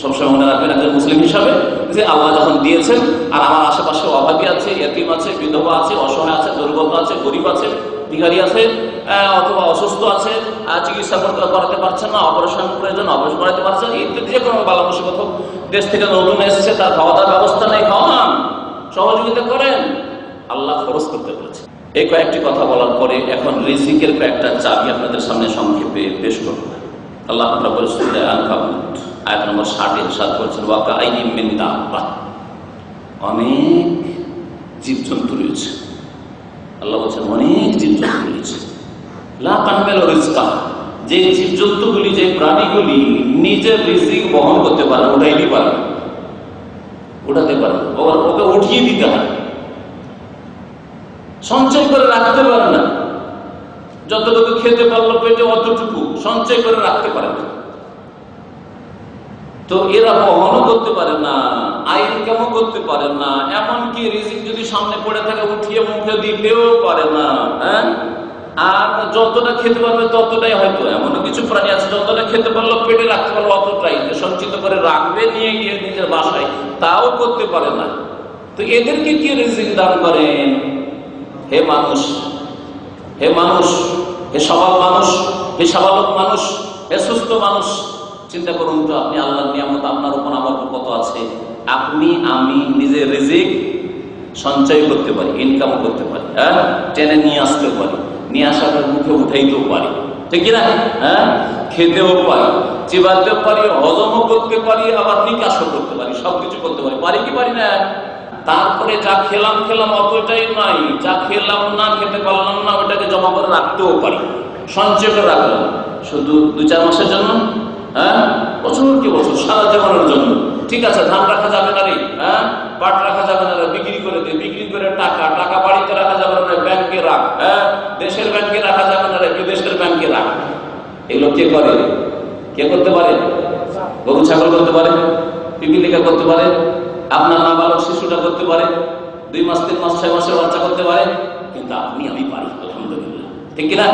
সবসময় মনে রাখবেন একজন মুসলিম হিসাবে, যে আল্লাহ যখন দিয়েছেন, আর আমার আশেপাশে অভাবী আছে, ইয়েতিম আছে, বিধবা আছে, অসহায় আছে, দুর্গত আছে, গরিব আছে, ভিখারি আছে, অথবা অসুস্থ আছে, চিকিৎসা করাতে পারছেন না, অপারেশন প্রয়োজন, অপারেশন করাতে পারছেন, ইত্যাদি যে কোনো বালা মুসিবত হোক, দেশ থেকে নতুন এসেছে, তার খাওয়া দাওয়ার ব্যবস্থা নেই, খাওয়ান, সহযোগিতা করেন। আল্লাহ খরচ করতে বলেছে। এই কয়েকটি কথা বলার পরে এখন রিজিকের কয়েকটা চাবি আপনাদের সামনে সংক্ষেপে পেশ করব। আল্লাহ তাআলা বলেছেন আল-কাবুত আয়াত নম্বর 60 ইরশাদ করেছেন, ওয়া কাআইয়িম মিন দাব্বাহ, অনেক জীবজন্তু রয়েছে। আল্লাহ বলছেন অনেক জীবজন্তু রয়েছে, লা তাহমিলু রিজকাহা, যে জীবজন্তুগুলি, যে প্রাণীগুলি নিজের রিজিক বহন করতে পারে, উঠাইতে পারে, উঠাতে পারে, ওকে উঠিয়ে দিতে হয়, সঞ্চয় করে রাখতে পারে না। যতটুকু খেতে পারলো পেটে, অতটুকু সঞ্চয় করে রাখতে পারে না। তো এরা বহনও করতে পারে না, আয় ইনকামও করতে পারে না, এমনকি রিজিক যদি সামনে পড়ে থাকে উঠিয়ে মুখে দিতেও পারে না। হ্যাঁ, আর যতটা খেতে পারবে ততটাই, হয়তো এমন কিছু প্রাণী আছে যতটা খেতে পারলো পেটে রাখতে পারলো অতটাই, সঞ্চিত করে রাখবে নিয়ে গিয়ে নিজের বাসায়, তাও করতে পারে না। তো এদেরকে কি রিজিক দান করেন? হে মানুষ, হে মানুষ, হে সবল মানুষ, হে সাবালক মানুষ, হে সুস্থ মানুষ, চিন্তা করুন তো, আপনি আল্লাহর নিয়ামত আপনার উপর আমার উপর কত আছে। আপনি আমি নিজের রিজিক সঞ্চয় করতে পারি, ইনকাম করতে পারি, হ্যাঁ, টেনে নিয়ে আসতে পারি, নিয়ে আসার মুখে উঠাইতেও পারি, ঠিক না? হ্যাঁ, খেতেও পারি, চিবাতেও পারি, হজমও করতে পারি, আবার নিকাশও করতে পারি, সবকিছু করতে পারি, পারি কি পারি না? তারপরে যা খেলাম অতটাই নাই, যা খেলাম না, খেতে পারলাম না, ওটাকে জমা করে রাখতেও পারি, সঞ্চয় করে রাখলাম, শুধু 2-4 মাসের জন্য, হ্যাঁ, বছর কি বছর, সারা জীবনের জন্য। ঠিক আছে, ধান রাখা যাবে না রে, হ্যাঁ, পাট রাখা যাবে না রে, বিক্রি করে দে, বিক্রি করে টাকা বাড়িতে রাখা যাবে না রে, ব্যাংকে রাখ, হ্যাঁ, দেশের ব্যাংকে রাখা যাবে না রে, বিদেশের ব্যাংকে রাখ। এগুলো কে করে? কে করতে পারে? গরু ছাগল করতে পারে, পিপিলিকা করতে পারে, আপনার নাবালক শিশুটা করতে পারে, 2 মাস 3 মাস 6 মাসের বাচ্চা করতে পারে, কিন্তু আমি পারি, আলহামদুলিল্লাহ, ঠিক কিনা?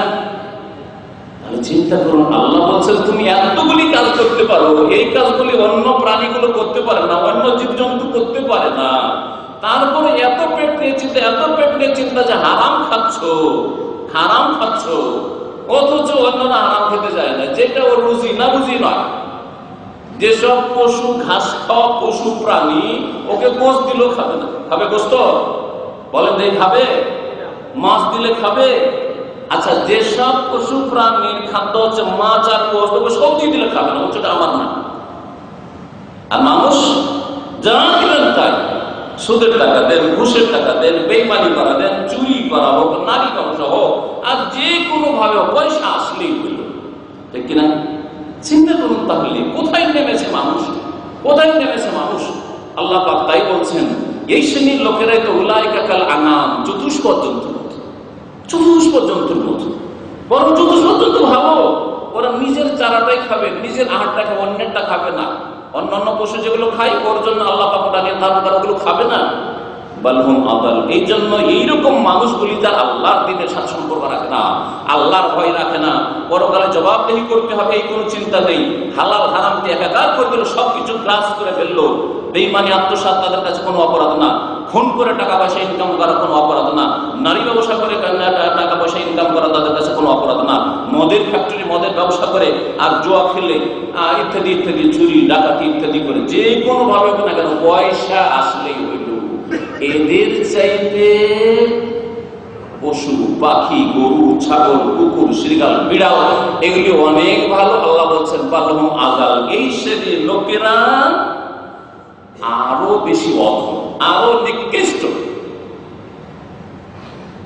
তাহলে চিন্তা করুন, আল্লাহ বলছেন তুমি এতগুলি কাজ করতে পারো, এই কাজগুলি অন্য প্রাণীগুলো করতে পারে না, অন্য জীবজন্তু করতে পারে না। তারপরে এত পেট নিয়ে চিন্তা যে হারাম খাচ্ছ, অথচ অন্যরা হারাম খেতে যায় না, যেটা ওর রুজি না, রুজি নয়। যেসব পশু, ঘাস খাওয়া পশু প্রাণী, ওকে গোস্ত দিলেও খাবে না। খাবে গোস্ত? বলেন দেই খাবে? মাছ দিলে খাবে? আচ্ছা, যেসব পশু প্রাণীর খাদ্য হচ্ছে মাছ আর গোস্ত, ওকে সবজি দিলে খাবে না, ওটা আমার না। আর মানুষ যা দিলেন তাই, সুদের টাকা দেন, ঘুষের টাকা দেন, বেইমানি করা দেন, চুরি করা হোক, নারী ধ্বংস হোক, আর যে কোনো ভাবে পয়সা আসলেই হইল, ঠিক কিনা? চিন্তা করুন তাহলে কোথায় নেমেছে মানুষ। আল্লাহ পাক তাই বলছেন, এই শ্রেণীর লোকেরাই তো উলাইকা কাল আনাম, চতুষ্পদ জন্তুর মতো, বরং চতুষ্পদ জন্তু ভালো, ওরা নিজের চারাটাই খাবে, নিজের আহারটা খাবে, অন্যেরটা খাবে না। অন্যান্য পশু যেগুলো খায়, ওর জন্য আল্লাহ পাক ওটা নির্ধারণ করে, ওগুলো খাবে না। বালহুম আদাল, এই জন্য এইরকম মানুষগুলি যারা আল্লাহর দিনের সাথে সম্পর্ক রাখে না, আল্লাহর ভয় রাখে না, পরকালে জবাবদেহি করতে হবে এই কোনো চিন্তা নেই, হালাল হারামকে একাকার করে দিল, সবকিছু গ্রাস করে ফেললো, বেঈমানি আত্মসাৎ তাদের কাছে কোনো অপরাধ না, খুন করে টাকা পয়সা ইনকাম করা কোনো অপরাধ না, নারী ব্যবসা করে টাকা পয়সা ইনকাম করা তাদের কাছে কোনো অপরাধ না, মদের ফ্যাক্টরি, মদের ব্যবসা করে আর জুয়া খেলে ইত্যাদি চুরি ডাকাতি ইত্যাদি করে যে কোনো ভাবে না কেন পয়সা আসলেই এদের চাইতে পশু পাখি, গরু, ছাগল, কুকুর, শৃগাল, বিড়াল এগুলি অনেক ভালো। আল্লাহ বলছেন বালহুম আযাল, এই শ্রেণীর লোকেরা আরো বেশি অধম, আরো নিকৃষ্ট,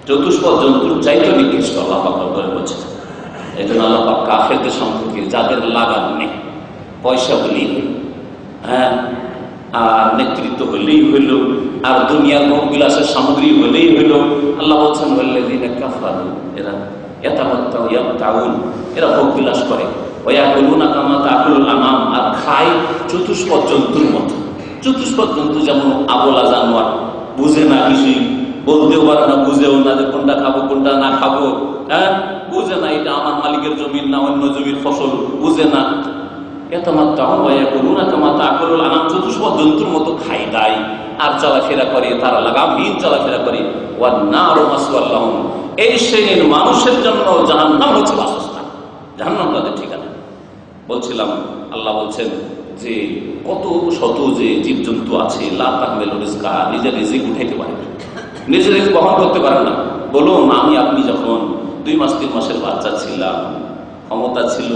চতুষ্পদ জন্তুর চাইতে নিকৃষ্ট আল্লাহ পাক বলছেন। এই জন্য আল্লাহ পাক কাফেরদের সম্পর্কে, যাদের লাগাম নেই, পয়সা হলেই হইল, হ্যাঁ, আর নেতৃত্ব হলেই হইল, আর দুনিয়ার ভোগ বিলাসের সামগ্রী হলেই হইল, আল্লাহ বলছেন ওয়াল্লাযীনা কাফারু, এরা ইয়াতামাত্তাউ ইয়াবতাউন, এরা ভোগ বিলাস করে, ওয়ায়াকুলুনা কামা তাকুলুল আনাম, আর খায় চতুষ্পদ জন্তুর মতো। চতুষ্পদ জন্তু যেমন আবলা জানোয়ার, বুঝে না কিছুই, বলতেও পারে না, বুঝেও না যে কোনটা খাবো কোনটা না খাবো, হ্যাঁ, বুঝে না এটা আমার মালিকের জমির না অন্য জমির ফসল, বুঝে না। চতুষ্পদ জন্তুর মতো খাই দায় আর চলাফেরা করে, তারা লাগামহীন চলাফেরা করে। এই শ্রেণীর মানুষের জন্য জাহান্নাম হচ্ছে বাসস্থান, জাহান্নাম তাদের ঠিকানা। বলছিলাম আল্লাহ বলছেন যে কত শত যে জীবজন্তু আছে, লা তাহমিলু রিজকা, নিজের রিজিক উঠাইতে পারে না, নিজের রিজিক বহন করতে পারে না। বলুন, আমি আপনি যখন 2 মাস 3 মাসের বাচ্চা ছিলাম, ক্ষমতা ছিল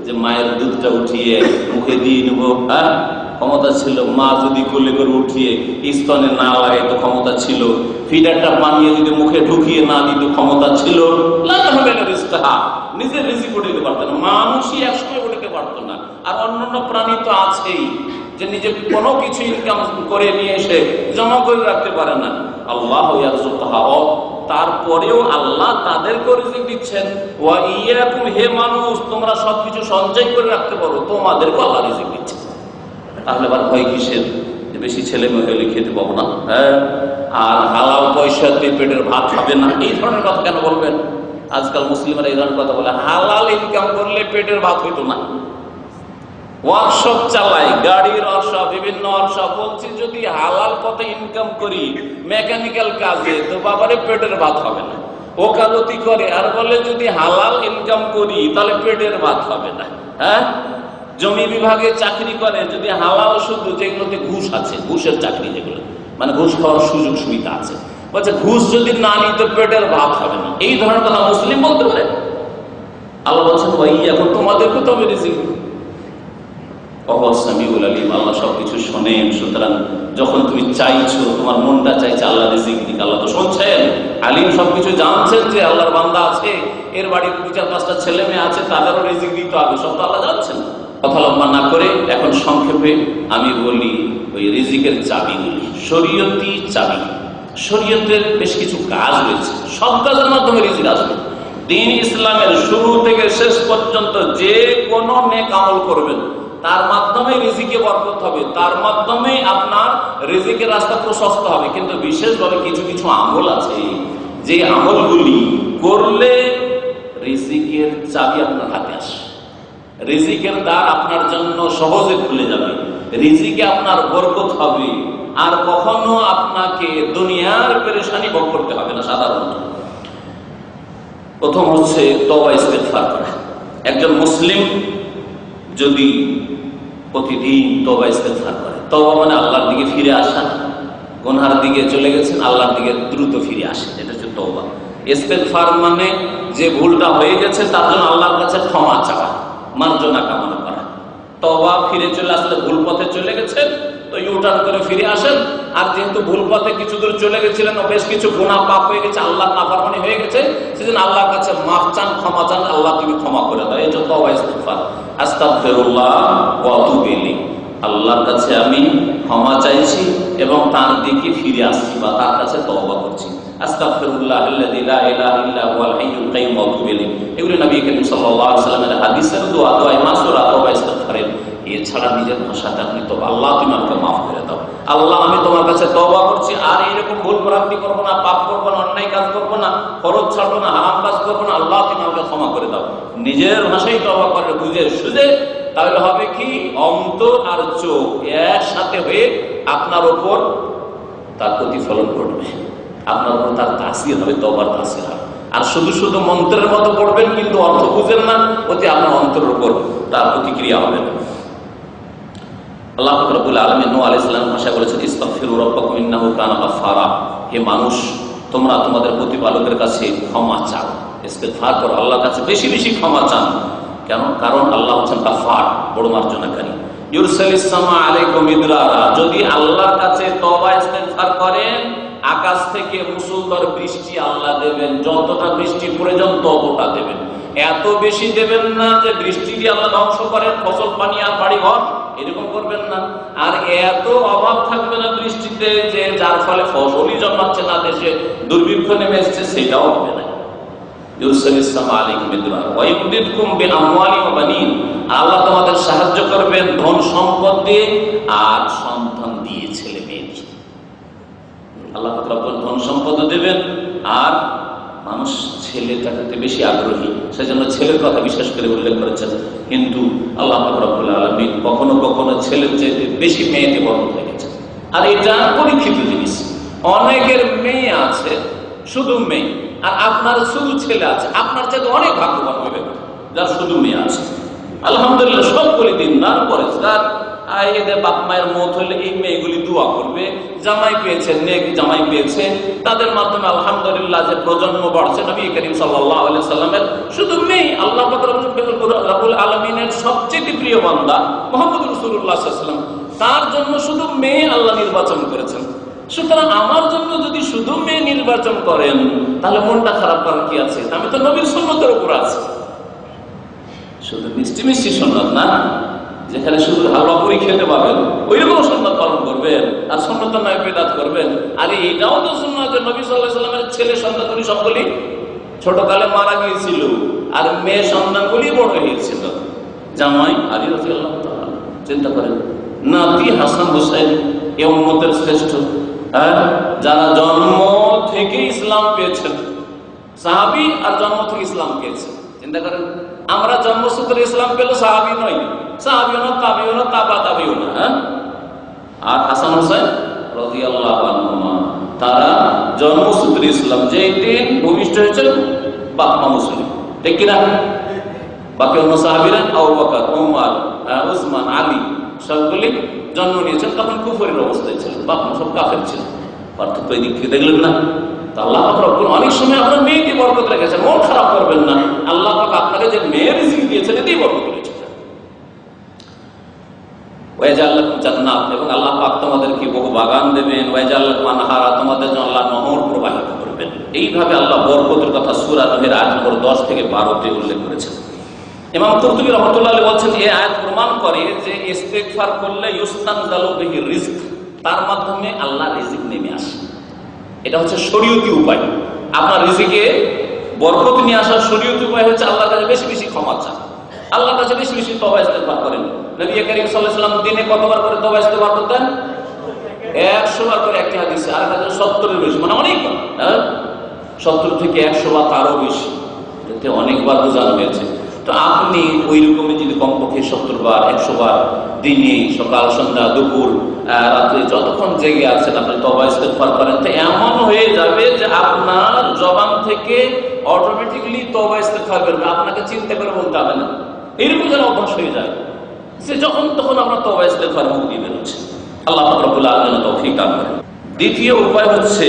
যে মায়ের দুধটা উঠিয়ে মুখে দিয়ে নেবো, হ্যাঁ, ক্ষমতা ছিল। মা যদি কোলে করে উঠিয়ে স্তনে না লাগে তো ক্ষমতা ছিল। ফিডারটা বানিয়ে যদি মুখে ঢুকিয়ে না দিত ক্ষমতা ছিল। নিজের রিজিক উঠাইতে পারতো না, মানুষই একসময় উঠাতে পারতো না। আর অন্যান্য প্রাণী তো আছেই যে নিজে কোনো কিছু ইনকাম করে নিয়ে এসে জমা করে রাখতে পারে না। আল্লাহ ইয়ারযুকুহা, তারপরেও আল্লাহ তাদেরকে রিজিক দিচ্ছেন। ওয়া ইয়াকুম, হে মানুষ, তোমরা সবকিছু সঞ্চয় করে রাখতে পারো, তোমাদেরকে আল্লাহ রিজিক দিচ্ছে। তাহলে আবার ভয় কিসের যে বেশি ছেলে মেয়ে হলে খেতে পাবো না, হ্যাঁ, আর হালাল পয়সাতে পেটের ভাত হবে না, এই ধরনের কথা কেন বলবেন? আজকাল মুসলিমরা এই ধরনের কথা বলে, হালাল ইনকাম করলে পেটের ভাত হইতো না। ওয়ার্কশপ চালাই, গাড়ির ওয়ার্কশপ, বিভিন্ন ওয়ার্কশপ, বলছি যদি হালাল পথে ইনকাম করি মেকানিক্যাল কাজে তো বাবারে পেটের ভাত হবে না। ওকালতি করে আর বলে যদি হালাল ইনকাম করি তাহলে পেটের ভাত হবে না, হ্যাঁ। জমি বিভাগে চাকরি করে, যদি হালাল শুধু, যেগুলোতে ঘুষ আছে, ঘুষের চাকরি যেগুলো, মানে ঘুষ খাওয়ার সুযোগ সুবিধা আছে, বলছে ঘুষ যদি না নিতে পেটের ভাত হবে না। এই ধরনের কথা মুসলিম বলতে পারে? আল্লাহ বলছেন ভাই এখন তোমাদেরকে তো আমি রিজিক দেব। আল্লাহ সবকিছু শোনেন। সুতরাং যখন তুমি চাইছো, তোমার মনটা চাইছে আল্লাহ রিজিক দিক, আল্লাহ তো শুনছেন, আলিম সবকিছু জানছেন যে আল্লাহর বান্দা আছে, এর বাড়ির 2-4-5টা ছেলে মেয়ে আছে, তাদেরও রিজিক দিতে হবে, সব তো আল্লাহ জানছেন। কথা লম্বা না করে এখন সংক্ষেপে আমি বলি ওই রিজিকের চাবিগুলি, শরীয়তি চাবি। শরীয়তের বেশ কিছু কাজ রয়েছে, সব কাজের মাধ্যমে রিজিক আসবে। দ্বীন ইসলামের শুরু থেকে শেষ পর্যন্ত যে কোনো নেক আমল করবেন তার মাধ্যমে রিজিকে বরকত হবে, তার মাধ্যমে আপনার রিজিকের রাস্তা প্রশস্ত হবে। কিন্তু বিশেষভাবে কিছু কিছু আমল আছে যে আমলগুলি করলে রিজিকের চাবি আপনার হাতে আসে, রিজিকের দ্বার আপনার জন্য সহজে খুলে যাবে, রিজিকে আপনার বরকত হবে, আর কখনো আপনাকে দুনিয়ার পেরেশানি ভোগ করতে হবে না। সাধারণত প্রথম হচ্ছে তওবা ইস্তেগফার করা। একজন মুসলিম যদি প্রতিদিন তওবা ইস্তেগফার করে, তওবা মানে আল্লাহর দিকে ফিরে আসা, গুনাহের দিকে চলে গেছেন আল্লাহর দিকে দ্রুত ফিরে আসে, এটা হচ্ছে তওবা। ইস্তেগফার মানে যে ভুলটা হয়ে গেছে তার জন্য আল্লাহর কাছে ক্ষমা চাওয়া, মার্জনা কামনা করা। তওবা ফিরে চলে আসলে, ভুল পথে চলে গেছেন তো ইউটার্ন করে ফিরে আসেন। আর যেহেতু ভুল পথে কিছু দূর চলে গেছিলেন, বেশ কিছু গুনাহ পাপ হয়ে গেছে, আল্লাহ নাফরমানি হয়ে গেছে, সেজন্য আল্লাহর কাছে মাফ চান, ক্ষমা চান, আল্লাহ তুমি ক্ষমা করে দাও, এই যে তওবা ইস্তেগফার। আস্তাগফিরুল্লাহ ওয়া আতুবু ইলাইহি, আল্লাহর কাছে আমি ক্ষমা চাইছি এবং তার দিকে ফিরে আসছি বা তার কাছে তওবা করছি। আস্তাগফিরুল্লাহাল্লাযী লা ইলাহা ইল্লা হুয়াল হাইয়ুল কাইয়্যুম ওয়া আতুবু ইলাইহি, এগুলো নবী করিম সাল্লাল্লাহু আলাইহি ওয়াসাল্লামের হাদিসের দোয়া, দোয়ায়ে মাসুরা, তওবা ইস্তেগফারের। এছাড়া নিজের ভাষাতে আপনি তো আল্লাহ তুমি আমাকে মাফ করে দাও, আল্লাহ আমি তোমার কাছে তওবা করছি, আর এইরকম ভুল ভ্রান্তি করবো না, পাপ করবো না, অন্যায় কাজ করবো না, ফরজ ছাড়বো না, হারাম কাজ করবো না, আল্লাহ তুমি আমাকে ক্ষমা করে দাও। নিজের ভাষায় তওবা করে বুঝে সুঝে, তাহলে হবে কি অন্তর আর চোখ একসাথে হয়ে আপনার উপর তার প্রতিফলন ঘটবে, আপনার উপর তার তাসির হবে, তওবার তাসির হবে। আর শুধু শুধু মন্ত্রের মতো পড়বেন কিন্তু অর্থ বুঝেন না, ওতে আপনার অন্তরের উপর তার প্রতিক্রিয়া হবে না। আল্লাহ পাক রব্বুল আলামিন নূহ আলাইহিস সালাম ভাষায় বলেছেন, ইস্তাগফিরু রাব্বাকুম ইন্নাহু কানা গাফফারা। হে মানুষ, তোমরা তোমাদের প্রতিপালকের কাছে ক্ষমা চাও, ইস্তিগফার করো, আল্লাহর কাছে বেশি বেশি ক্ষমা চান। কেন? কারণ আল্লাহ হচ্ছেন গাফফার, বড় মার্জনাকারী। ইউরসালিস সামা আলাইকুম মিদরারা, যদি আল্লাহর কাছে তওবা ইস্তিগফার করেন, আকাশ থেকে মুষলধারে বৃষ্টি আল্লাহ দেবেন, যতটা বৃষ্টি প্রয়োজন ততটা দেবেন। এত বেশি দেবেন না যে বৃষ্টি দিয়ে আল্লাহ ধ্বংস করেন ফসল পানি আর বাড়ি ঘর, এরকম করবেন না। আর এত অভাব থাকবে না বৃষ্টিতে যে যার ফলে ফসলই জন্মাচ্ছে না, দেশে দুর্ভিক্ষ নেমে এসছে, সেটাও হবে না। আল্লাহ তোমাদের সাহায্য করবেন ধন সম্পদ দিয়ে আর সন্তান দিয়ে, ছেলে মেয়ে দিয়ে। আল্লাহ ধন সম্পদ দেবেন আর মানুষ ছেলেটাকে বেশি আগ্রহী, সেজন্য ছেলের কথা বিশেষ করে উল্লেখ করেছেন। কিন্তু আল্লাহ রাব্বুল আলামিন কখনো কখনো ছেলের চেয়ে বেশি মেয়েতে বরকত রেখেছেন। আর এটা পরীক্ষিত জিনিস। অনেকের মেয়ে আছে, শুধু মেয়ে, আর আপনার শুধু ছেলে আছে। আপনার চাইতে অনেক ভাগ্যবান হইবেন যার শুধু মেয়ে আছে। আলহামদুলিল্লাহ, সকলে দিনদার পরেজগার। এদের বাপ মায়ের মত হলে এই মেয়েগুলি দোয়া করবে, জামাই পেয়েছেন, নেক জামাই পেয়েছে, তাদের মাধ্যমে আলহামদুলিল্লাহ যে প্রজন্ম বাড়ছে। নবী করিম সাল্লাল্লাহু আলাইহি সাল্লামের শুধু মেয়ে, আল্লাহ পাক রব্বুল আলামিনের সবচেয়ে প্রিয় বান্দা মুহাম্মদ রাসূলুল্লাহ সাল্লাল্লাহু আলাইহি ওয়াসাল্লাম, তার জন্য শুধু মেয়ে আল্লাহ নির্বাচন করেছেন। সুতরাং আমার জন্য যদি শুধু মেয়ে নির্বাচন করেন, তাহলে মনটা খারাপ করার কি আছে? আমি তো নবীর সুন্নতের উপর আছি। শুধু মিষ্টি মিষ্টি সুন্নত না, যেখানে শুধু হালুয়া পুরি খেতে পাবেন ওইরকম সুন্নত পালন করবেন, আর সুন্নত নয় বিদআত করবেন। আর এটাও তো সুন্নত, নবী সাল্লাল্লাহু আলাইহি ওয়াসাল্লামের ছেলে সন্তানগুলি সবগুলি ছোটকালে মারা গিয়েছিল, আর মেয়ে সন্তানগুলি বড় হয়েছিল। জামাই আলী রাদিয়াল্লাহু তাআলা, চিন্তা করেন, নাতি হাসান হোসেন, এ উম্মতের শ্রেষ্ঠ, যারা জন্ম থেকে ইসলাম পেয়েছেন, সাহাবী, আর জন্ম থেকে ইসলাম পেয়েছেন। চিন্তা করেন, আমরা জন্মসূত্রে ইসলাম পেল, সাহাবী নয়, সাহাবীও না, তাবিও না, তাবা তাবিও না। আর হাসান হোসেন রাদিয়াল্লাহু আনহুমা, তারা জন্মসূত্রে ইসলাম, যে দিন ভূমিষ্ঠ হয়েছেন বাপ মা মুসলিম, ঠিক কিনা? বাকি অন্য সাহাবীরা আবু বকর, ওমর, উসমান, আলী সবগুলি জন্ম নিয়েছেন তখন কুফরের অবস্থায় ছিলেন, বাপ মা সব কাফের ছিলেন। পার্থক্য এই দিক থেকে দেখলেন না? আল্লাহ পাক রব্বুল অনেক সময় আপনার মেয়েকে বরকত রেখেছেন, মন খারাপ করবেন না। আল্লাহ পাক আপনাকে যে মেয়ের রিজিক দিয়েছেন এতেই বরকত রেখেছেন। ওয়াজাল লাকুম জান্নাত, এবং আল্লাহ পাক তোমাদেরকে বহু বাগান দেবেন। ওয়াজাল লাকুম আনহারা, তোমাদের জন্য আল্লাহ নহর প্রবাহিত করবেন। এইভাবে আল্লাহ বরকতের কথা সূরা নূহের আয়াত নম্বর 10 থেকে 12 তে উল্লেখ করেছেন। ইমাম কুরতুবী রাহমাতুল্লাহ আলাইহি বলেন, এই আয়াত প্রমাণ করে যে ইস্তিগফার করলে ইউস্তানজালু বিহি রিজক, তার মাধ্যমে আল্লাহ রিজিক নেমে আসে। এটা হচ্ছে শরীয়তি উপায়। আপনার রিজিকে বরকত নিয়ে আসার শরীয়তি উপায় হচ্ছে আল্লাহর কাছে বেশি বেশি ক্ষমা চান, আল্লাহর কাছে বেশি বেশি তওবা ইস্তিগফার করেন। নবী করিম সাল্লাল্লাহু আলাইহি ওয়াসাল্লাম দিনে কতবার করে তওবা ইস্তিগফার করতেন? 100 বার করে। একটি হাদিসে, আর হাদিসে 70 এর বেশি, মানে অনেক, 70 থেকে 100 বার, তারও বেশি। এতে অনেকবার বোঝানো হয়েছে। তো আপনি ওই রকমই যদি কমপক্ষে 70 বার 100 বার দিনে, সকাল সন্ধ্যা দুপুর রাত্রে যতক্ষণ জেগে আছেন আপনি তওবা ইস্তিগফার করেন, তো এমন হয়ে যাবে যে আপনার জবান থেকে অটোমেটিক্যালি তওবা ইস্তিগফার বেরোবে, আপনাকে চিন্তা করে বলতে হবে না। এরকম যেন অভ্যাস হয়ে যায় যে যখন তখন আমরা তওবা ইস্তিগফার মুখ দিয়ে বেরোচ্ছে। আল্লাহ পাক রব্বুল আলামিন তৌফিক দান করেন। দ্বিতীয় উপায় হচ্ছে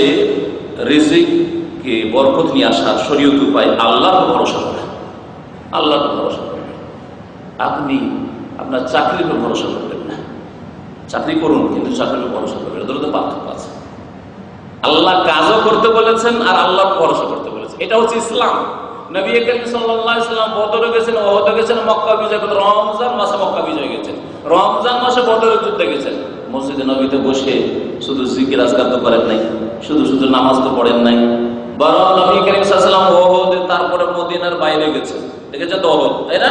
রিজিককে বরকত নিয়ে আসার শরীয়ত উপায় আল্লাহর ভরসা করা। আল্লাহর ভরসা করবেন। আপনি আপনার চাকরির উপর ভরসা করবেন না। চাকরি করুন, কিন্তু চাকরির উপর ভরসা করবেন, এদের মধ্যে পার্থক্য আছে। আল্লাহ কাজও করতে বলেছেন আর আল্লাহর ভরসা করতে বলেছেন, এটা হচ্ছে ইসলাম। নবী করিম সাল্লাল্লাহু আলাইহি ওয়াসাল্লাম বদরে গেছেন, ওহদে গেছেন, মক্কা বিজয় করতে, রমজান মাসে মক্কা বিজয় গেছেন, রমজান মাসে বদরের যুদ্ধে গেছেন। মসজিদে নবীতে বসে শুধু জিকির আজকার তো করেন নাই, শুধু শুধু নামাজ তো পড়েন নাই, বরং নবী করিম সাল্লাল্লাহু আলাইহি ওয়াসাল্লাম ওহদে, তারপরে মদিনার বাইরে গেছেন, দেখেছেন তো ওহদ, তাই না?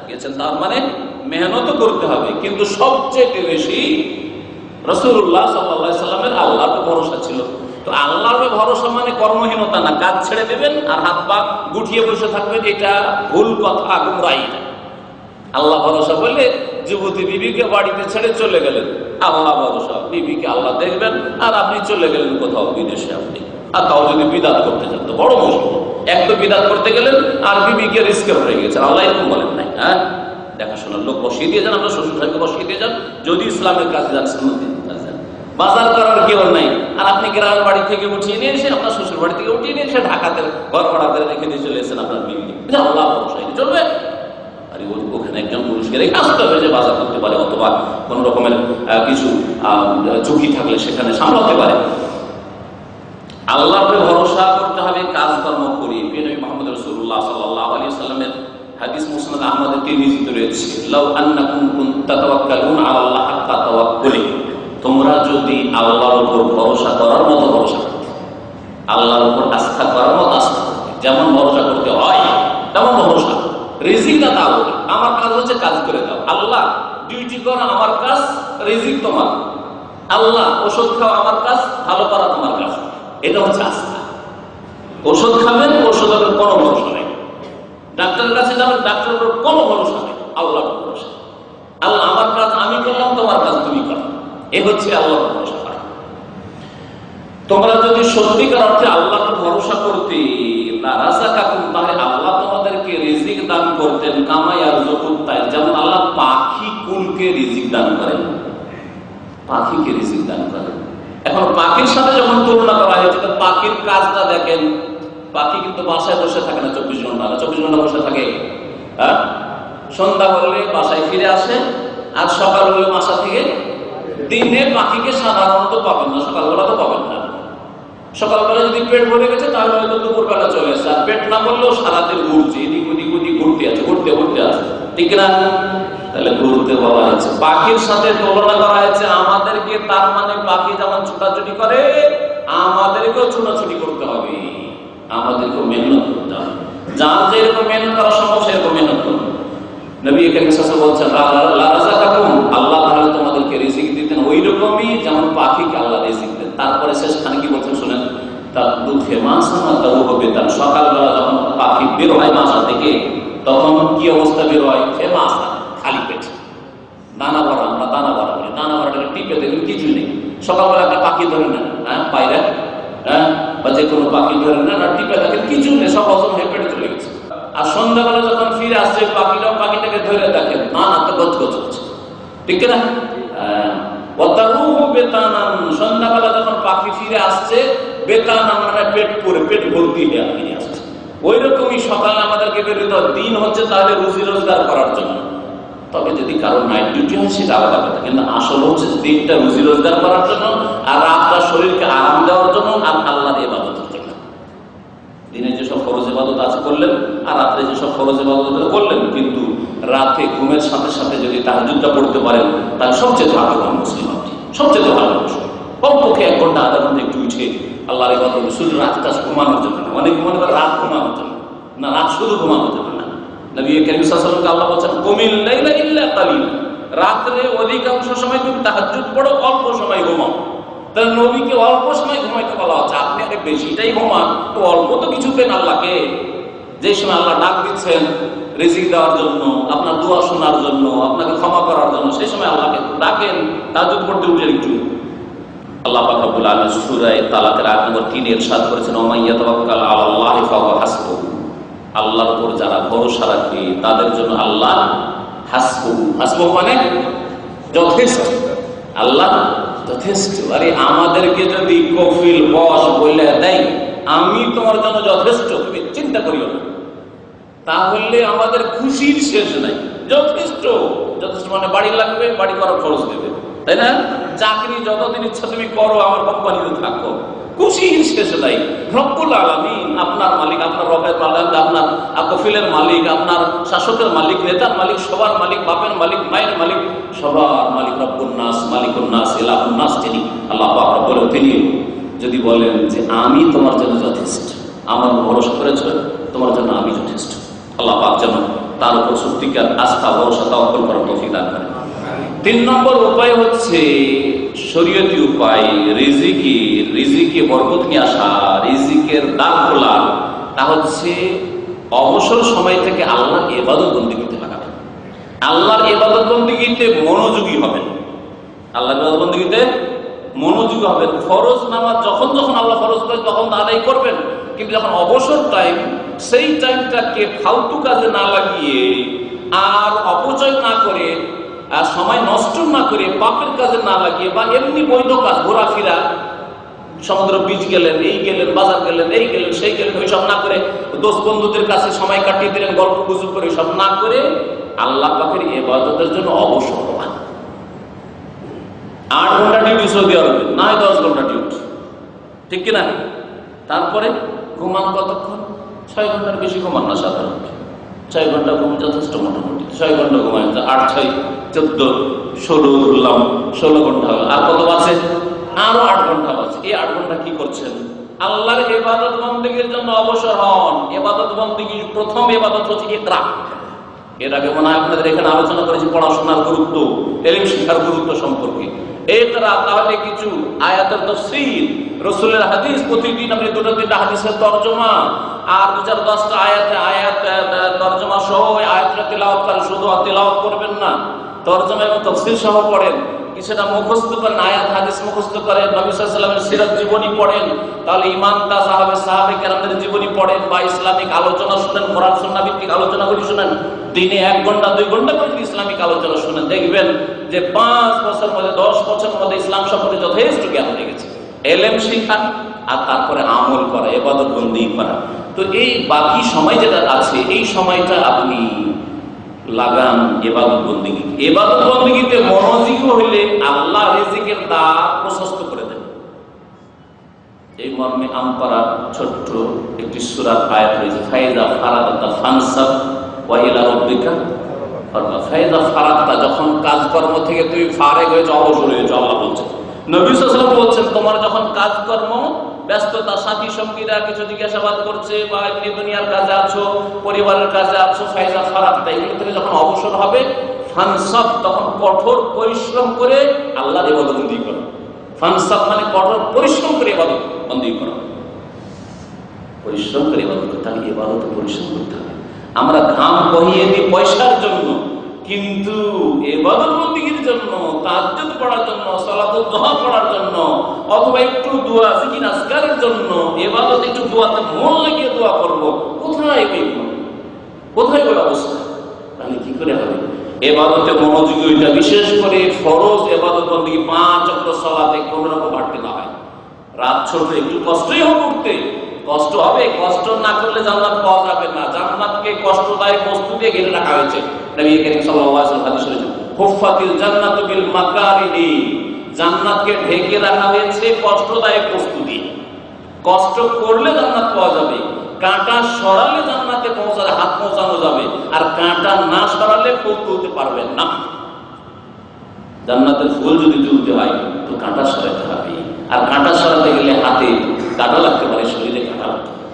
গেছেন, তার মানে মেহনত করতে হবে। কিন্তু সবচেয়ে বেশি রাসূলুল্লাহ সাল্লাল্লাহু আলাইহি ওয়াসাল্লামের আল্লাহর ভরসা ছিল। তো আল্লাহর ভরসা মানে কর্মহীনতা না, কাজ ছেড়ে দেবেন আর হাত পা গুটিয়ে বসে থাকবেন, এটা ভুল কথা, গুমরাহি। আল্লাহ ভরসা বললে যুবতী বিবিকে বাড়িতে ছেড়ে চলে গেলেন, আল্লাহ ভরসা, বিবিকে আল্লাহ দেখবেন, আর আপনি চলে গেলেন কোথাও বিদেশে। আপনি আর তাও যদি বিদাত করতে চান তো বড় মুশকিল। এক তো বিদাত করতে গেলেন আর বিবিকে রিস্কে হয়ে গেছেন, আল্লাহ এরকম বলেন নাই। দেখাশোনার লোক বসিয়ে দিয়ে যান, আপনার শ্বশুর সাহেবকে বসিয়ে দিয়ে যান, যদি ইসলামের কাজে যান, সুন্নতের কাজে যান। বাজার করার কেউ নাই, আর আপনি গ্রামের বাড়ি থেকে উঠিয়ে নিয়ে এসে, আপনার শ্বশুর বাড়ি থেকে উঠিয়ে নিয়ে এসে ঢাকাতে ঘর ভাড়া করে রেখে দিয়ে চলে এসেছেন আপনার বিল্ডিং, আল্লাহ ভরসা চলবে? আর ওখানে একজন পুরুষকে রেখে আসতে হবে যে বাজার করতে পারে, অথবা কোন রকমের কিছু ঝুঁকি থাকলে সেখানে সামলাতে পারে। আল্লাহকে ভরসা করতে হবে কাজকর্ম করি। নবী মুহাম্মদ রাসূলুল্লাহ সাল্লাল্লাহু আলাইহি ওয়াসাল্লামের হাদিস মুসনাদ আহমদের তিরমিজিতে রয়েছে, লাউ আন্নাকুম কুনতুম তাতাওয়াক্কালুনা আলাল্লাহ হাক্কা তাওয়াক্কুলি, তোমরা যদি আল্লাহর উপর ভরসা করার মতো ভরসা করতে, আল্লাহর উপর আস্থা করার মতো আস্থা করতে, যেমন ভরসা করতে হয় তেমন ভরসা। রিজিক দাতা আল্লাহ, আমার কাজ হচ্ছে কাজ করে দাও, আল্লাহ ডিউটি করা আমার কাজ, রিজিক তোমার, আল্লাহ ওষুধ খাওয়া আমার কাজ, ভালো করা তোমার কাজ, এটা হচ্ছে আস্থা। ওষুধ খাবেন, ওষুধের কোনো ভরসা নেই। ডাক্তারের কাছে যাবেন, ডাক্তারের উপর কোনো ভরসা নেই, আল্লাহর ভরসা। আল্লাহ আমার কাজ আমি করলাম, তোমার কাজ তুমি করো, এ হচ্ছে আল্লাহর ভরসা করা। তোমরা যদি সত্যিকার অর্থে আল্লাহকে ভরসা করতে, তাহলে আল্লাহ তোমাদেরকে রিজিক দান করতেন, কামাই আর জকুত্তায়, যেমন আল্লাহ পাখি কুলকে রিজিক দান করেন, পাখিকে রিজিক দান করেন। এখন পাখির সাথে যখন তুলনা করা হয়েছে, তো পাখির কাজটা দেখেন, পাখি কিন্তু বাসায় বসে থাকে না 24 ঘন্টা, 24 ঘন্টা বসে থাকে। হ্যাঁ, সন্ধ্যা হলে বাসায় ফিরে আসে, আর সকাল হলে বাসা থেকে। দিনে পাখিকে সাধারণত পাবেন না, সকালবেলা তো পাবেন না। সকালবেলা যদি পেট ভরে গেছে তাহলে হয়তো দুপুরবেলা চলে আসছে, আর পেট না বললেও সারাদিন ঘুরছে, এদিক ওদিক ওদিক ঘুরতে আছে, ঘুরতে আছে, ঠিক না? তাহলে ঘুরতে বলা হয়েছে, পাখির সাথে তুলনা করা হয়েছে আমাদেরকে। তার মানে পাখি যেমন ছোটাছুটি করে, আমাদেরকেও ছোটাছুটি করতে হবে, আমাদেরকেও মেহনত করতে হবে। যার যেরকম মেহনত করা সম্ভব সেরকম মেহনত করবে। নবী কারীম সাল্লাল্লাহু আলাইহি ওয়াসাল্লাম বলছেন, আল্লাহ তাআলা তোমাদেরকে রিজিক দিতেন ওই রকমই যেমন পাখিকে আল্লাহ রিজিক দেন। তারপরে শেষখানে কি বলছেন শুনেন, তার দুধে মাসা তাও হবে, তার সকালবেলা যখন পাখি বের হয় বাসা থেকে, তখন কি অবস্থা বের হয়? ফেমাসা, খালি পেট, দানা ভরা। আমরা দানা ভরা বলি, দানা ভরাটাকে টিপে দেখবেন কিছুই নেই। সকালবেলা একটা পাখি ধরে নেন, হ্যাঁ, পায়রা, হ্যাঁ, বা যে কোনো পাখি ধরে নেন, আর টিপে দেখেন কিছু নেই, সব হজম হয়ে পেটে চলে গেছে। আর সন্ধ্যাবেলা যখন ফিরে আসছে, পাখিটাকে ধরে দেখেন না তো গজগজ হচ্ছে, ঠিক না? সন্ধ্যাবেলা যখন পাখি ফিরে আসছে, বেতানান মানে পেট পুরে, পেট ভর্তি হয়ে ফিরে আসছে। ওই রকমই সকালে আমাদেরকে বেরোতে হবে। দিন হচ্ছে তাহলে রুজি রোজগার করার জন্য, তবে যদি কারো নাইট ডিউটি হয় সেটা আলাদা কথা, কিন্তু আসল হচ্ছে দিনটা রুজি রোজগার করার জন্য, আর রাতটা শরীরকে আরাম দেওয়ার জন্য, আর আল্লাহর ইবাদতের জন্য। দিনে যেসব ফরজ ইবাদত আছে করলেন, আর রাত্রে যেসব ফরজ ইবাদত করলেন, কিন্তু রাতে ঘুমের সাথে সাথে যদি তাহাজ্জুদটা পড়তে পারেন, তাহলে সবচেয়ে ভাগ্যবান মুসলিম আপনি, সবচেয়ে ভালো মানুষ। কমপক্ষে 1 ঘন্টা আধা ঘন্টা একটু উঠে আল্লাহর ইবাদত, শুধু রাতটা ঘুমানোর জন্য না। অনেকে মনে করে রাত ঘুমানোর জন্য না, রাত শুধু ঘুমানোর জন্য না। নবী কারীম সাল্লাল্লাহু আলাইহি ওয়াসাল্লাম আল্লাহ বলেছেন, কুমিল লাইলা ইল্লা কালিলা, রাত্রে অধিকাংশ সময় তুমি তাহাজ্জুদ পড়ো, অল্প সময় ঘুমাও। তাহলে নবীকে অল্প সময় ঘুমাইতে বলা হচ্ছে, আপনি আগে বেশিটাই ঘুমান, তো অল্প তো কিছু দেন আল্লাহকে। যে সময় আল্লাহ ডাক দিচ্ছেন রিজিক দেওয়ার জন্য, আপনার দোয়া শোনার জন্য, আপনাকে ক্ষমা করার জন্য, সেই সময় আল্লাহকে ডাকেন, তাহাজ্জুদ পড়তে উঠে একটু। আল্লাহ পাক রব্বুল আলামিন সূরা তালাকের 8 নম্বর 3 ইরশাদ করেছেন, ওয়া মান ইয়াতাওয়াক্কাল আলাল্লাহি ফাহুয়া হাসবুহু, আল্লাহর উপর যারা ভরসা রাখে তাদের জন্য আল্লাহ হাসবুহু, হাসবুহু মানে যথেষ্ট, আল্লাহ যথেষ্ট। আরে আমাদেরকে যদি কফিল বস বলে দেয় আমি তোমার জন্য যথেষ্ট, তুমি চিন্তা করিও না, তাহলে আমাদের খুশির শেষ নাই। যথেষ্ট, যথেষ্ট মানে বাড়ি লাগবে, বাড়ি করার খরচ দেবে, তাই না? চাকরি যতদিন ইচ্ছা তুমি করো, আমার কোম্পানিতে থাকো, খুশির শেষ নাই। রব্বুল আলামিন আপনার মালিক, আপনার রবের মালিক, আপনার কফিলের মালিক, আপনার শাসকের মালিক, নেতার মালিক, সবার মালিক, বাপের মালিক, মায়ের মালিক, সবার মালিক রব্বুন নাস, মালিকুন নাস, ইলাহুন নাস, যিনি আল্লাহ পাক রব্বুল, তিনি যদি বলেন যে আমি তোমার জন্য যথেষ্ট, আমার ভরসা করেছ, তোমার জন্য আমি যথেষ্ট, আল্লাহ পাক যেন তার উপর সত্যিকার আস্থা ভরসা তাওয়াক্কুল করার তৌফিক দান করেন। 3 নম্বর উপায় হচ্ছে শরীয়তি উপায়, রিজিকে বরকত নিয়ে আসা, রিজিকের দ্বার খোলা। তা হচ্ছে অবসর সময় থেকে আল্লাহর ইবাদত বন্দেগীতে লাগাবেন, আল্লাহর ইবাদত বন্দেগীতে মনোযোগী হবেন, আল্লাহর ইবাদত বন্দেগীতে মনোযোগী হবেন। ফরজ নামাজ যখন যখন আল্লাহ ফরজ করেন তখন আদায় করবেন, কিন্তু যখন অবসর টাইম, সেই টাইমটাকে ফালতু কাজে না লাগিয়ে আর অপচয় না করে, সময় নষ্ট না করে, পাপের কাজে না লাগিয়ে বা এমনি বৈধ কাজ, ঘোরাফেরা, সমুদ্র বীচ গেলেন, এই গেলেন, বাজার গেলেন, এই গেলেন, সেই গেলেন, ওইসব না করে দোস্ত বন্ধুদের কাছে সময় কাটিয়ে দিলেন, গল্প গুজব করে, সব না করে আল্লাহ পাকের ইবাদতের জন্য অবসর হওয়া। 8 ঘন্টা ডিউটি সৌদি আরবে, না হয় 10 ঘন্টা ডিউটি, ঠিক কিনা? তারপরে ঘুমান কতক্ষণ? 6 ঘন্টার বেশি ঘুমান না সাধারণত। 6 ঘন্টা ঘুম যথেষ্ট মোটামুটি। 6 ঘন্টা ঘুমায়, 8, 6, 14, 16 ধরলাম, 16 ঘন্টা হলো। আর কত আছে? আরো 8 ঘন্টা আছে। এই 8 ঘন্টা কি করছেন? আল্লাহর ইবাদত বন্দেগীর জন্য অবসর হন। ইবাদত বন্দেগীর প্রথম ইবাদত হচ্ছে ইকরা। এর আগে মনে হয় আপনাদের এখানে আলোচনা করেছি পড়াশোনার গুরুত্ব, ইলম শিক্ষার গুরুত্ব সম্পর্কে। ইকরা তাহলে কিছু আয়াতের তাফসীর, রাসূলের হাদিস, প্রতিদিন আপনি 2-3টা হাদিসের তরজমা আর 2-10টা আয়াত তরজমা সহ আয়াতটা তেলাওয়াত করেন। শুধু তেলাওয়াত করবেন না, তরজমা এবং তাফসীর সহ পড়েন। কিছুটা মুখস্থ করেন, আয়াত হাদিস মুখস্থ করেন, নবী সাল্লাল্লাহু আলাইহি ওয়াসাল্লামের সিরাত জীবনী পড়েন, তাহলে ইমানটা সাহাবে কেরামদের জীবনী পড়েন, বা ইসলামিক আলোচনা শুনেন, কোরআন সুন্নাহ ভিত্তিক আলোচনাগুলি শুনেন। দিনে 1 ঘন্টা 2 ঘন্টা করে ইসলামিক আলোচনা শুনেন, দেখবেন যে 5 বছর মধ্যে 10 বছরের মধ্যে ইসলাম সম্পর্কে যথেষ্ট জ্ঞান হয়ে গেছে। ইলম শিখা আর তারপরে আমল করা, ইবাদত বন্দেগী করা। তো এই বাকি সময় যেটা আছে, এই সময়টা আপনি লাগান ইবাদত বন্দেগী। ইবাদত বন্দেগীতে মনোযোগী হইলে আল্লাহ রিজিকের দ্বার প্রশস্ত করে দেন। এই মর্মে আমপারা ছোট্ট একটি সূরার আয়াত রয়েছে, ফাইজা ফারাগতা ফানসাব ওয়া ইলা রাব্বিকা ফারগাব। ফাইজা ফারাগতা, যখন কাজকর্ম থেকে তুমি ফারেগ হয়েছো, অবসর হয়েছো, আল্লাহ বলছেন। নবী সাল্লাল্লাহু আলাইহি ওয়াসাল্লাম বলছেন, তোমার যখন কাজকর্ম, ব্যস্ততা, সাথী সঙ্গীরা কিছু জিজ্ঞাসাবাদ করছে, বা এমনি দুনিয়ার কাজে আছো, পরিবারের কাজে আছো, ফাইজা ফারাগতা, এগুলো থেকে যখন অবসর হবে, ফানসাব, তখন কঠোর পরিশ্রম করে আল্লাহর ইবাদত বন্দেগী করো। ফানসাব মানে কঠোর পরিশ্রম করে ইবাদত বন্দেগী করো। পরিশ্রম করে ইবাদত করতে হবে, ইবাদতে পরিশ্রম করতে হবে। আমরা ঘাম বহিয়ে দিই পয়সার জন্য, কিন্তু ইবাদত বন্দেগীর জন্য, তাহাজ্জুদ পড়ার জন্য, সালাতুল দুহা পড়ার জন্য, অথবা একটু দোয়া জিকির আজকারের জন্য, ইবাদত একটু দোয়াতে মন লাগিয়ে দোয়া করব, কোথায় এগুলো? কোথায় ওই অবস্থা? তাহলে কি করে হবে? ইবাদতে মনোযোগী হইতে, বিশেষ করে ফরজ ইবাদত বন্দেগী 5 ওয়াক্ত সালাতে কোনো রকম ঘাটতি না হয়। রাত ছোট, একটু কষ্টই হোক উঠতে, কষ্ট হবে, কষ্ট না করলে জান্নাত পাওয়া যাবে না। জান্নাতকে কষ্টদায়ক বস্তু দিয়ে ঘিরে রাখা হয়েছে। নবী করিম সাল্লাল্লাহু আলাইহি ওয়াসাল্লাম হাদিসে বলেছেন, হুফফাতিল জান্নাতু বিল মাকারিহি, জান্নাতকে ঢেকে রাখা হয়েছে কষ্টদায়ক বস্তু দিয়ে। কষ্ট করলে জান্নাত পাওয়া যাবে, কাঁটা সরালে জান্নাতে পৌঁছালে হাত পৌঁছানো যাবে, আর কাঁটা না সরালে ফুল তুলতে পারবেন না। জান্নাতের ফুল যদি তুলতে হয় তো কাঁটা সরাতে হবে, আর কাঁটা সরাতে গেলে হাতে কাঁটা লাগতে পারে, শরীরে কাঁটা লাগতে পারে।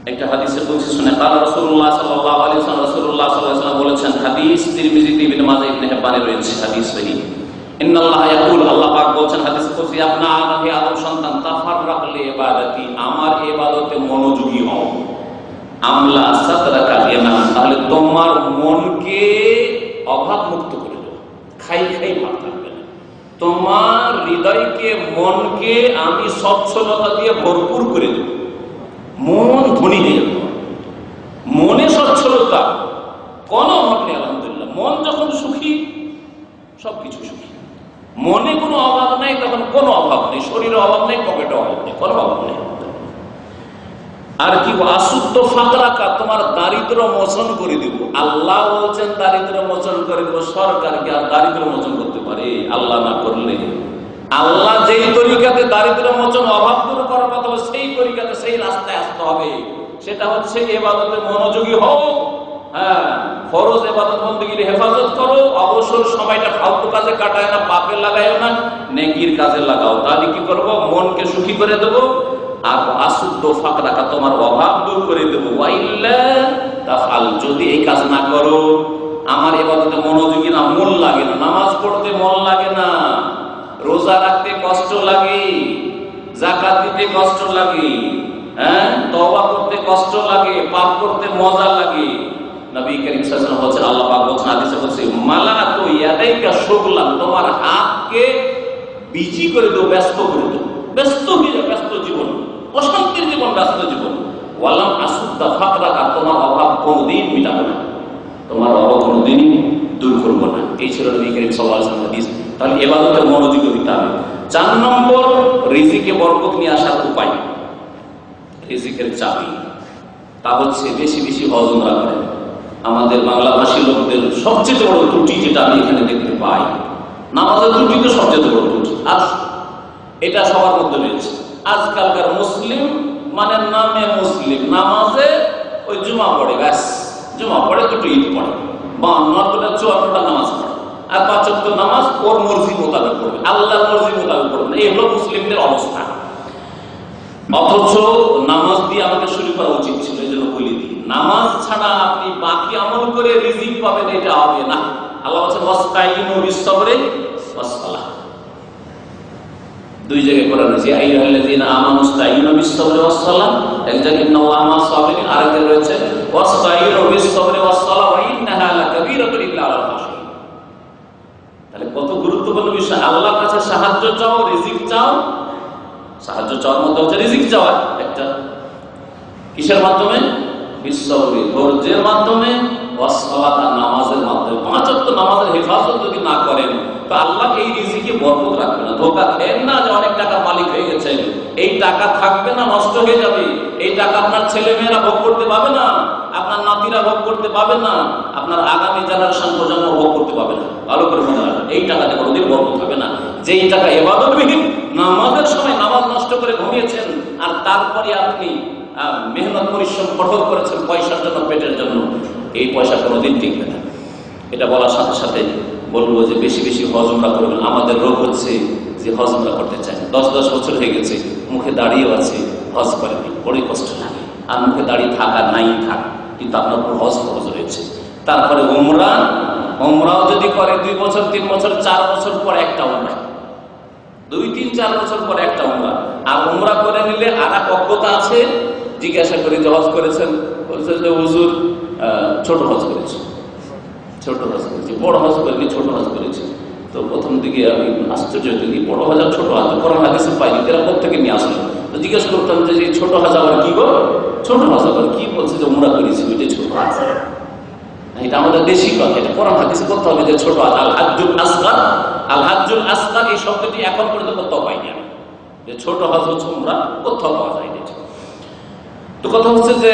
একটা হাদিসে বলছি শুনে, কাল রাসূলুল্লাহ সাল্লাল্লাহু আলাইহি ওয়াসাল্লাম, রাসূলুল্লাহ সাল্লাল্লাহু আলাইহি ওয়াসাল্লাম বলেছেন, হাদিস তিরমিজিতে, ইবনে মাজাহ, ইবনে হিব্বানে রয়েছে, হাদিস সহিহ। ইন্নাল্লাহ ইয়াকুল, আল্লাহ পাক বলছেন হাদিসে কুদসি, আপনা আদম, হে আদম সন্তান, তাফাররাক লি ইবাদাতি, আমার ইবাদতে মনোযোগী হও। আমলা সাদরাকা গিনা, তাহলে তোমার মনকে অভাব মুক্ত করে দেব, খাই ভাব থাকবে না। তোমার হৃদয়কে, মনকে আমি সচ্ছলতা দিয়ে ভরপুর করে দেব, মন ধনী হয়ে যাবে। মনে সচ্ছলতা, কোনো অভাব নেই, আলহামদুলিল্লাহ। মন যখন সুখী, সবকিছু সুখী। মনে কোনো অভাব নাই, তখন কোনো অভাব নেই, শরীরে অভাব নেই, পকেটে অভাব নেই, কোনো অভাব নেই। আর কি আসুদ্ধ ফাকরাকা, তোমার দারিদ্র মোচন করে দেব। আল্লাহ বলছেন দারিদ্র মোচন করে দেব, সরকার কি আর দারিদ্র মোচন করতে পারে? আল্লাহ না করলে। আল্লাহ যেই তরিকাতে দারিদ্র মোচন, অভাব দূর করার কথা, সেই তরিকাতে, সেই রাস্তায় আসতে হবে। সেটা হচ্ছে ইবাদতে মনোযোগী হও। হ্যাঁ, ফরজ ইবাদত বন্দেগীর হেফাজত করো, অবসর সময়টা ফালতু কাজে কাটায় না, পাপে লাগায়ও না, নেকির কাজে লাগাও। তাহলে কি করবো? মনকে সুখী করে দেবো। আর আসুদ্ধ ফাকরাকা, তোমার অভাব দূর করে দেবো। ওয়াইল্লা তাফআল, যদি এই কাজ না করো, আমার ইবাদতে মনোযোগী না, মন লাগে না, নামাজ পড়তে মন লাগে না, রোজা রাখতে কষ্ট লাগে, যাকাত দিতে কষ্ট লাগে, হ্যাঁ, তওবা করতে কষ্ট লাগে, পাপ করতে মজা লাগে। নবী করিম সাল্লাল্লাহু আলাইহি ওয়াসাল্লাম বলেছেন, আল্লাহ পাক বলেছেন হাদিসে বলছে, মালাতু ইয়াদাইকা শুগলান, তোমার হাতকে বিজি করে দাও, ব্যস্ত করে দাও, ব্যস্ত হয়ে যাও, ব্যস্ত জীবন, অশান্তির জীবন, ব্যস্ত জীবন। ওয়ালাম আসুদ্দা ফাকরাকা, তোমার অভাব কোনদিন মিটাবে না, তোমার অভাব কোনোদিনই দূর করবো না। এই ছিল নবী করিম সাল্লাল্লাহু আলাইহি ওয়াসাল্লাম হাদিস। তাহলে ইবাদতের মনোযোগী হতে হবে। 4 নম্বর, রিজিকে বরকত নিয়ে আসার উপায়, রিজিকের চাবি, তা হচ্ছে বেশি বেশি হজ উমরা করেন। আমাদের বাংলাভাষী লোকদের সবচেয়ে বড় ত্রুটি যেটা আমি এখানে দেখতে পাই, নামাজের ত্রুটি তো সবচেয়ে বড় ত্রুটি। আর এটা সবার মধ্যে রয়েছে। আজকালকার মুসলিম মানে নামে মুসলিম, নামাজে ওই জুমা পড়ে, ব্যাস জুমা পড়ে, দুটো ঈদ পড়ে, 52-54টা নামাজ পড়ে, আর 5 ওয়াক্ত নামাজ ওর মর্জি মোতাবেক পড়বে, আল্লাহর মর্জি মোতাবেক পড়বে না। এই হলো মুসলিমদের অবস্থা। অথচ নামাজ দিয়ে আমাকে শুরু করা উচিত ছিল। এই জন্য বলি দিই, নামাজ ছাড়া আপনি বাকি আমল করে রিজিক পাবেন, এটা হবে না। আল্লাহ বলেছেন ওয়াস্তাইনু বিস-সাবরি ওয়াস-সালাহ। 2 জায়গায় কোরআন আছে আইয়ুহাল্লাযীনা আমানু ইসতাইনু বিস-সাবরি ওয়াস-সালাহ, এক জায়গায় ইন্নাল্লাহা মা'আস-সাবিরিন, আরেকটা রয়েছে ওয়াস্তাইনু বিস-সাবরি ওয়াস-সালাহ ওয়া ইন্নাহা লাকাবীরাতুন ইল্লা আলাল খাশিঈন। তাহলে কত গুরুত্বপূর্ণ বিষয়। আল্লাহর কাছে সাহায্য চাও, রিজিক চাও। সাহায্য চাওয়ার মধ্যে হচ্ছে রিজিক চাওয়া একটা, কিসের মাধ্যমে? বিস-সাবরি, ধৈর্যের মাধ্যমে, ওয়াস-সালাত, নামাজের মাধ্যমে। 5 ওয়াক্ত নামাজের হেফাজত যদি না করেন তো আল্লাহ এই রিজিকে বরকত রাখবে না। ধোঁকা খেয়েন না যে অনেক টাকার মালিক হয়ে গেছেন, এই টাকা থাকবে না, নষ্ট হয়ে যাবে। এই টাকা আপনার ছেলে মেয়েরা ভোগ করতে পাবে না, আপনার নাতিরা ভোগ করতে পাবে না, আপনার আগামী জেনারেশন প্রজন্ম ভোগ করতে পাবে না। ভালো করে মনে রাখবেন, এই টাকাতে কোনোদিন বরকত হবে না। যেই টাকা ইবাদতবিহীন, নামাজের সময় নামাজ নষ্ট করে ঘুমিয়েছেন, আর তারপরে আপনি মেহনত পরিশ্রম কঠোর করেছেন পয়সার জন্য, পেটের জন্য, এই পয়সা কোনোদিন টিকবে না। এটা বলার সাথে সাথে বলবো যে বেশি বেশি হজ উমরা করবেন। আমাদের রোগ হচ্ছে যে হজ উমরা করতে চাই, 10 বছর হয়ে গেছে, মুখে দাঁড়িয়েও আছে, হজ করেনি, বড়ই কষ্ট লাগে। আর মুখে দাঁড়িয়ে থাকা নাই থাক, কিন্তু আপনার উপর হজ খরচ রয়েছে। তারপরে উমরাও যদি করে 2 বছর, 3 বছর, 4 বছর পর একটা উমরা, 2-3-4 বছর পর একটা উমরা। আর উমরা করে নিলে আর এক অজ্ঞতা আছে। জিজ্ঞাসা করি যে হজ করেছেন, বলছে যে হুজুর ছোট হজ করেছি, ছোট হজ করেছি, বড় হজ করিনি, ছোট হজ করেছি। তো প্রথম দিকে আমি আশ্চর্য হইনি, বড় হজ আর ছোট হজ কোরআন হাদিসে পাইনি, এরা কোথেকে নিয়ে আসলো। তো জিজ্ঞাসা করতাম যে ছোট হজ আবার কি গো, ছোট হজ আবার কি? বলছে যে উমরা করেছি, ওইটা ছোট হজ। এটা আমাদের দেশি কথা, এটা কোরআন হাদিসে করতে হবে যে ছোট হজ। আল হাজ্জুল আসগার, আল হাজ্জুল আসগার এই শব্দটি এখন পর্যন্ত কোথাও পাইনি আমি, যে ছোট হজ হচ্ছে উমরা, কোথাও পাওয়া যায় না। তো কথা হচ্ছে যে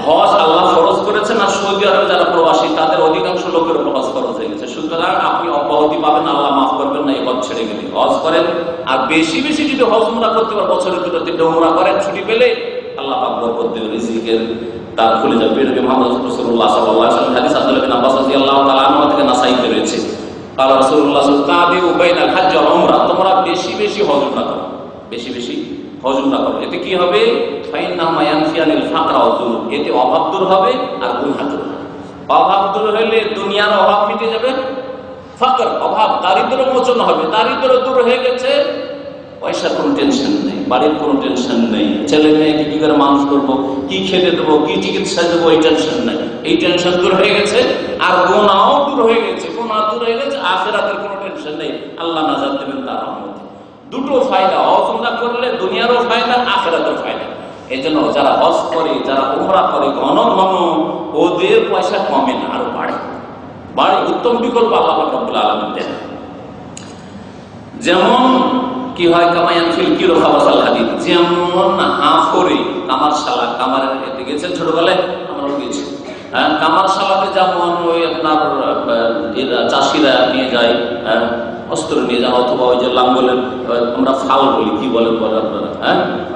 হজ আল্লাহ ফরজ করেছেন, আর সৌদি আরবে যারা প্রবাসী তাদের অধিকাংশ লোকের উপর হজ ফরজ হয়ে গেছে। সুতরাং আপনি অব্যাহতি পাবেন, আল্লাহ মাফ করবেন না এই হজ ছেড়ে গেলে। হজ করেন, আর বেশি বেশি যদি হজ উমরা করতে পারেন, বছরে 2-3 উমরা করেন, ছুটি পেলে আল্লাহ পাক বরকত দেবে, রিজিকের তার খুলে যাবে। নবী মুহাম্মদ রাসূলুল্লাহ সাল্লাল্লাহু আলাইহি ওয়াসাল্লাম হাদিস আব্দুল্লাহ বিন আব্বাস রাদিয়াল্লাহু তাআলা আনহু থেকে নাসাইতে রয়েছে, قال রাসূলুল্লাহ সাল্লাল্লাহু আলাইহি ওয়াসাল্লাম বাইনাল হজ ওয়াল উমরা, তোমরা বেশি বেশি হজ উমরা করো, বেশি বেশি হজ উমরা করো। এতে কি হবে? ফাইন্নাহুমা ইয়ানফিয়ানিল ফাকরা ওয়াজ যুনুব, এতে অভাব দূর হবে আর গুনাহ দূর হবে। অভাব দূর হলে দুনিয়ার অভাব মিটে যাবে, ফাকর অভাব, দারিদ্র্য মোচন হবে। দারিদ্র্য দূর হয়ে গেছে, পয়সার কোনো টেনশন নেই, বাড়ির কোনো টেনশন নেই, ছেলে মেয়েকে কি করে মানুষ করবো, কি খেতে দেবো, কি চিকিৎসা দেবো, এই টেনশন নেই। এই টেনশন দূর হয়ে গেছে, আর গুনাহও দূর হয়ে গেছে। গুনাহ দূর হয়ে গেছে, আখিরাতের কোনো টেনশন নেই, আল্লাহ নাজাত দেবেন তার রহমতে। দুটো ফায়দা, হজ উমরা করলে দুনিয়ারও ফায়দা, আখিরাতের ফায়দা। এই জন্য যারা হজ করে, যারা উমরা করে ঘন ঘন, ওদের পয়সা কমে না, আরো বাড়ে। উত্তম বিকল্প আল্লাহ রাব্বুল আলামিন দেন। যেমন কি হয়, কামায়ানফিল কিলো খাবাসাল হাদিদ, যেমন হাফরে কামারশালা, কামারের এতে গেছেন ছোটবেলায়, আমরাও গেছি। কামারশালাতে যেমন ওই আপনার চাষিরা নিয়ে যায়, অস্ত্র নিয়ে যান, অথবা ওই যে লাঙ্গলের আমরা ফাল বলি, কি বলেন বলে আপনারা?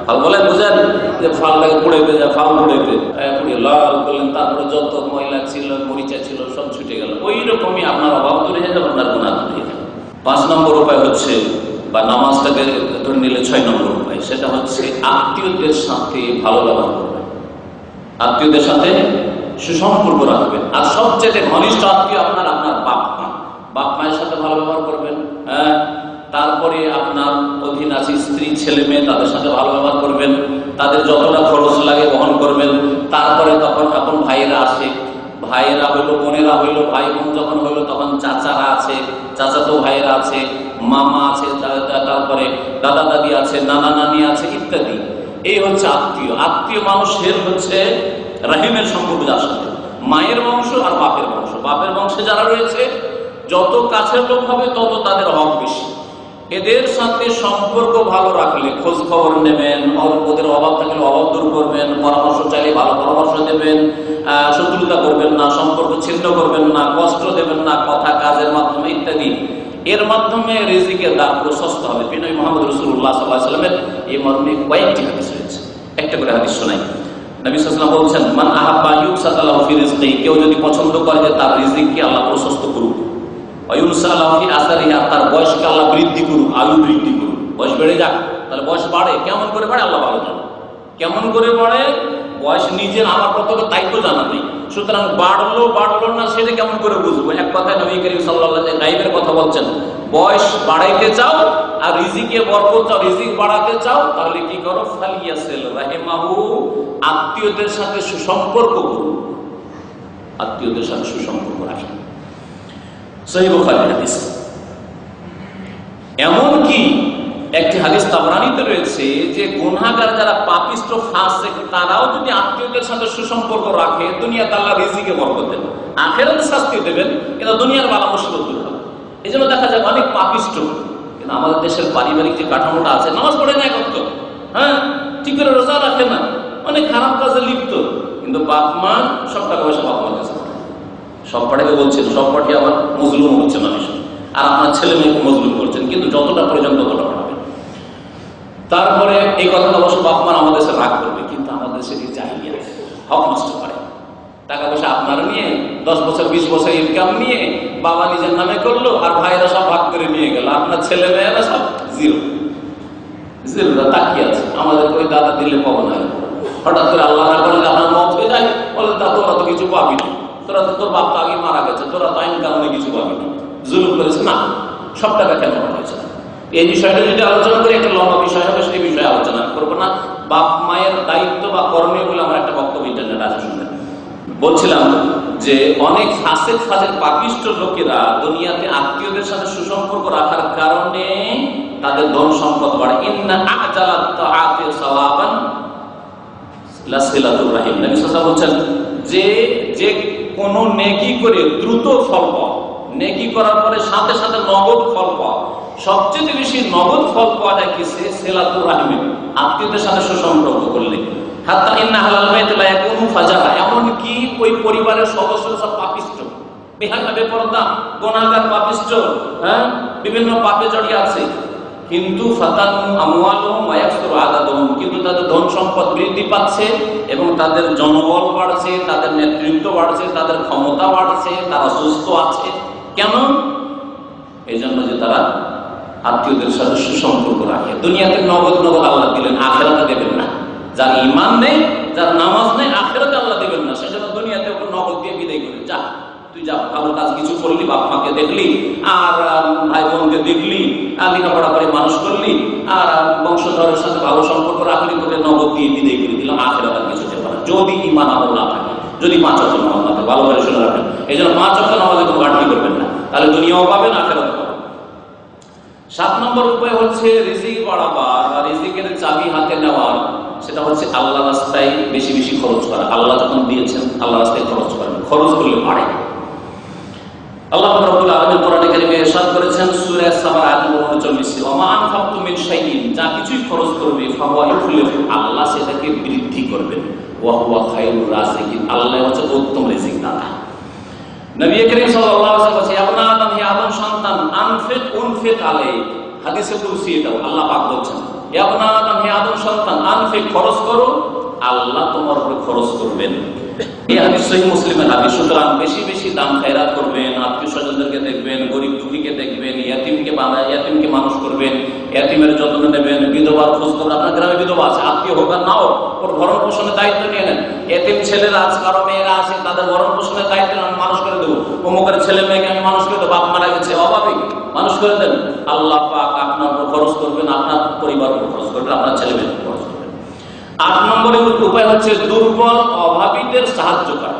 ফাল বলে বোঝেন, যে ফালটাকে পুড়াইতে যায়, ফাল পুড়াইতে পুড়িয়ে লাল করলেন, তারপরে যত ময়লা ছিল, মরিচা ছিল, সব ছুটে গেল। ওই রকমই আপনার অভাব দূরে হয়ে যাবে, আপনার গুনাহ দূরে হয়ে যাবে। 5 নম্বর উপায় হচ্ছে, বা নামাজটাকে ধরে নিলে 6 নম্বর উপায়, সেটা হচ্ছে আত্মীয়দের সাথে ভালো ব্যবহার করবেন, আত্মীয়দের সাথে সুসম্পর্ক রাখবেন। আর সবচেয়ে ঘনিষ্ঠ আত্মীয় আপনার বাপ মা, বাপ মায়ের সাথে ভালো ব্যবহার করবেন। তারপরে আপনার অধীন আছে স্ত্রী, ছেলে মেয়ে, তাদের সাথে ভালো ব্যবহার করবেন, তাদের যতটা খরচ লাগে বহন করবেন। তারপরে তখন এখন ভাইয়েরা আসে, ভাইয়েরা হইলো, বোনেরা হইলো, ভাই বোন যখন হইলো তখন চাচারা আছে, চাচাতো ভাইয়েরা আছে, মামা আছে, তারপরে দাদা দাদি আছে, নানা নানি আছে, ইত্যাদি। এই হচ্ছে আত্মীয়। আত্মীয় মানুষের হচ্ছে রাহিমের সম্পর্ক, যার সাথে মায়ের বংশ আর বাপের বংশ। বাপের বংশে যারা রয়েছে যত কাছের লোক হবে তত তাদের হক বেশি। এদের সাথে সম্পর্ক ভালো রাখলে খোঁজ খবর নেবেন, ওদের অভাব থাকলে অভাব দূর করবেন, পরামর্শ চাইলে ভালো পরামর্শ দেবেন, শত্রুতা করবেন না, সম্পর্ক ছিন্ন করবেন না, কষ্ট দেবেন না কথা কাজের মাধ্যমে ইত্যাদি। এর মাধ্যমে রিজিকের দ্বার প্রশস্ত হবে। নবী মুহাম্মদ রাসূলুল্লাহ সাল্লাল্লাহু আলাইহি ওয়াসাল্লামের এই মর্মে কয়েকটি হাদিস রয়েছে, একটা করে হাদিস শোনাই। নবী সাল্লাল্লাহু আলাইহি ওয়াসাল্লাম বলছেন, মান আহাব্বা ইউসাতা লাহু ফি রিজকিহি, কেউ যদি পছন্দ করে যে তার রিজিককে আল্লাহ প্রশস্ত করুক, ওয়ায়ুনসা লাহু ফি আসারিহা, তার বয়সকে আল্লাহ বৃদ্ধি করুক, আয়ু বৃদ্ধি করুক, বয়স বেড়ে যাক। তাহলে বয়স বাড়ে, কেমন করে বাড়ে আল্লাহ ভালো জানে। কেমন করে বাড়ে বয়স নিজের আমার কতটা দায়িত্ব জানা নেই। সুতরাং বাড়লো না সেটা কেমন করে বুঝবো? এক কথায় নবী করিম সাল্লাল্লাহু আলাইহি ওয়াসাল্লাম গায়বের কথা বলছেন, বয়স বাড়াইতে চাও আর রিজিকে বরকত চাও, রিজিক বাড়াতে চাও, তাহলে কি করো? ফালিয়াসিল রাহিমাহু, আত্মীয়দের সাথে সুসম্পর্ক করো, আত্মীয়দের সাথে সুসম্পর্ক রাখো। সহিহ বুখারী হাদিস। এমনকি একটি হাদিস তাবরানীতে রয়েছে যে গুনাহগার যারা পাপিষ্ট ফাসিক তারাও যদি আত্মীয়দের সাথে সুসম্পর্ক রাখে, দুনিয়াতে আল্লাহ রিজিকে বরকত দেন, আখিরাতে শাস্তি দেবেন, কিন্তু দুনিয়ার বালা মুসিবত দূর হবে। এজন্য দেখা যায় অনেক পাপিষ্ট, কিন্তু আমাদের দেশের পারিবারিক যে কাঠামোটা আছে, নামাজ পড়ে না করতো, হ্যাঁ ঠিক করে রোজা রাখে না, অনেক খারাপ কাজে লিপ্ত, কিন্তু বাপ মা সব টাকা পয়সা বাপ মার কাছে সব পাঠিয়ে বলছেন, সব পাঠিয়ে আবার মজলুম হচ্ছেন মানুষ, আর আপনার ছেলে মেয়েকে মজলুম করছেন, কিন্তু যতটা প্রয়োজন ততটা পড়াবেন। তারপরে এই কথাটা অবশ্য বাপ মা আমাদের দেশে রাগ করবে, কিন্তু আমাদের দেশে জাহিলিয়াত, হক নষ্ট করে। টাকা পয়সা আপনার নিয়ে 10 বছর 20 বছর ইনকাম নিয়ে বাবা নিজের নামে করলো, আর ভাইরা সব ভাগ করে নিয়ে গেল, আপনার ছেলে মেয়েরা সব জিরো তাকিয়ে আছে। আমাদের ওই দাদা দিলে পাবো না, হঠাৎ করে আল্লাহ না করলে আপনার মত হয়ে যায়, বলে তা তোরা তো কিছু পাবি না, তোরা তো তোর বাপ তো আগে মারা গেছে, তোরা তো আইন কারণে কিছু পাবি না, জুলুম করেছে না, সব টাকা কেন হয়েছে না। এই বিষয়টা যদি আলোচনা করি একটা লম্বা বিষয় হবে, সেই বিষয়ে আলোচনা করবো না। বাপ মায়ের দায়িত্ব বা করণীয় বলে আমার একটা বক্তব্য ইন্টারনেট আছে, শুনবেন। বলছিলাম যে অনেক ফাসিক ফাজের পাপিষ্ট লোকেরা দুনিয়াতে আত্মীয়দের সাথে সুসম্পর্ক রাখার কারণে তাদের ধন সম্পদ বাড়ে। ইন্না আজালাত তাআতি সাওয়াবান লাসিলাতুর রাহিম, নবী সাল্লাল্লাহু আলাইহি ওয়াসাল্লাম বলেন যে যে কোন নেকি করে দ্রুত ফল পাওয়া, নেকি করার পরে সাথে সাথে নগদ ফল পাওয়া, সবচেয়ে বেশি নগদ ফল পাওয়া যায় কিসে? সিলাতুর রাহিমে, আত্মীয়দের সাথে সুসম্পর্ক করলে। হাত্তা ইন্না আহলাল বাইত লা ইয়াকুনু ফাজারা, এমন কি ওই পরিবারের সদস্যরা সব পাপিষ্ট, বেহায়া বেপরদা, গুনাহগার, পাপিষ্ট, হ্যাঁ বিভিন্ন পাপে জড়িয়ে আছে, কিন্তু ফাতানু আমওয়ালুহুম ওয়া ইয়াকসুরু আদাদুহুম, কিন্তু তাদের ধন সম্পদ বৃদ্ধি পাচ্ছে এবং তাদের জনবল বাড়ছে, তাদের নেতৃত্ব বাড়ছে, তাদের ক্ষমতা বাড়ছে, তারা সুস্থ আছে। কেন? এই জন্য যে তারা আত্মীয়দের সাথে সুসম্পর্ক রাখে। দুনিয়াতে নগদ আল্লাহ দিলেন, আখিরাতে দেবেন না। যার ঈমান নেই, যার নামাজ নেই, আখিরাতে আল্লাহ দেবেন না। সেজন্য দুনিয়াতে ওকে নগদ দিয়ে বিদায় করে, যা তুই যা, ভালো কাজ কিছু করলি, বাপ মাকে দেখলি, আর ভাই বোনকে দেখলি, লেখাপড়া করে মানুষ করলি, আর বংশধরের সাথে ভালো সম্পর্ক রাখলি, তোকে নগদ দিয়ে বিদায় করে দিলাম, আখিরাতে কিছু দেবে না, যদি ঈমান আমল না থাকে, যদি 5 ওয়াক্ত নামাজ না থাকে। ভালো করে শুনে রাখেন, এই জন্য 5 ওয়াক্ত নামাজে কোনো ঘাটতি করবেন না, তাহলে দুনিয়াও পাবেন, আখিরাতেও পাবেন। 7 নম্বর উপায় হচ্ছে রিজিক বাড়াবার, রিজিকের চাবি হাতে নেওয়ার, সেটা হচ্ছে আল্লাহ রাস্তায় বেশি বেশি খরচ করা। আল্লাহ যখন দিয়েছেন আল্লাহ রাস্তায় খরচ করেন, খরচ করলে বাড়ে। আল্লাহ রাব্বুল আলামিন কোরআনে কারীমে ইরশাদ করেছেন সূরা সাবা আয়াত নম্বর 39, ওয়া মা আনফাকতুম মিন শাইইন, যা কিছুই খরচ করবে ফাহুয়া ইউখলিফু, আল্লাহ সেটাকে বৃদ্ধি করবেন, ওয়া হুয়া খায়রুর রাযিকিন, আল্লাহ হচ্ছে উত্তম রিজিক দাতা। নবী করিম সাল্লাল্লাহু আলাইহি ওয়াসাল্লাম বলেছেন, ইয়া ইবনা আদম, হে আদম সন্তান, উনফিক আলাইহি, হাদিসে কুরসি এটা আল্লাহ পাক বলছেন, ইয়া ইবনা আদম, হে আদম সন্তান, আনফিক, খরচ করো, আল্লাহ তোমার উপরে খরচ করবেন। এই হাদিস সহিহ মুসলিমের হাদিস। সুতরাং বেশি বেশি দান খায়রাত করবেন, আত্মীয় স্বজনদেরকে দেখবেন, গরিব দুঃখীকে দেখবেন, ইয়াতিমকে মানুষ করবেন, ইয়াতিমের যত্ন নেবেন, বিধবার খোঁজ করবেন। আপনার গ্রামে বিধবা আছে, আত্মীয় হোক আর নাও, ওর ভরণ পোষণের দায়িত্ব নিয়ে নেন। ইয়াতিম ছেলেরা আছে, কারো মেয়েরা আছে, তাদের ভরণ পোষণের দায়িত্ব আমি মানুষ করে দেবো, অমুকের ছেলে মেয়েকে আমি মানুষ করে দেবো, বাপ মারা গেছে অভাবে, মানুষ করে দেন। আল্লাহ পাক আপনার উপর খরচ করবেন, আপনার পরিবার উপর খরচ করবেন, আপনার ছেলে মেয়ের উপর খরচ করবেন। 8 নম্বরের উপায় হচ্ছে দুর্বল অভাবীদের সাহায্য করা।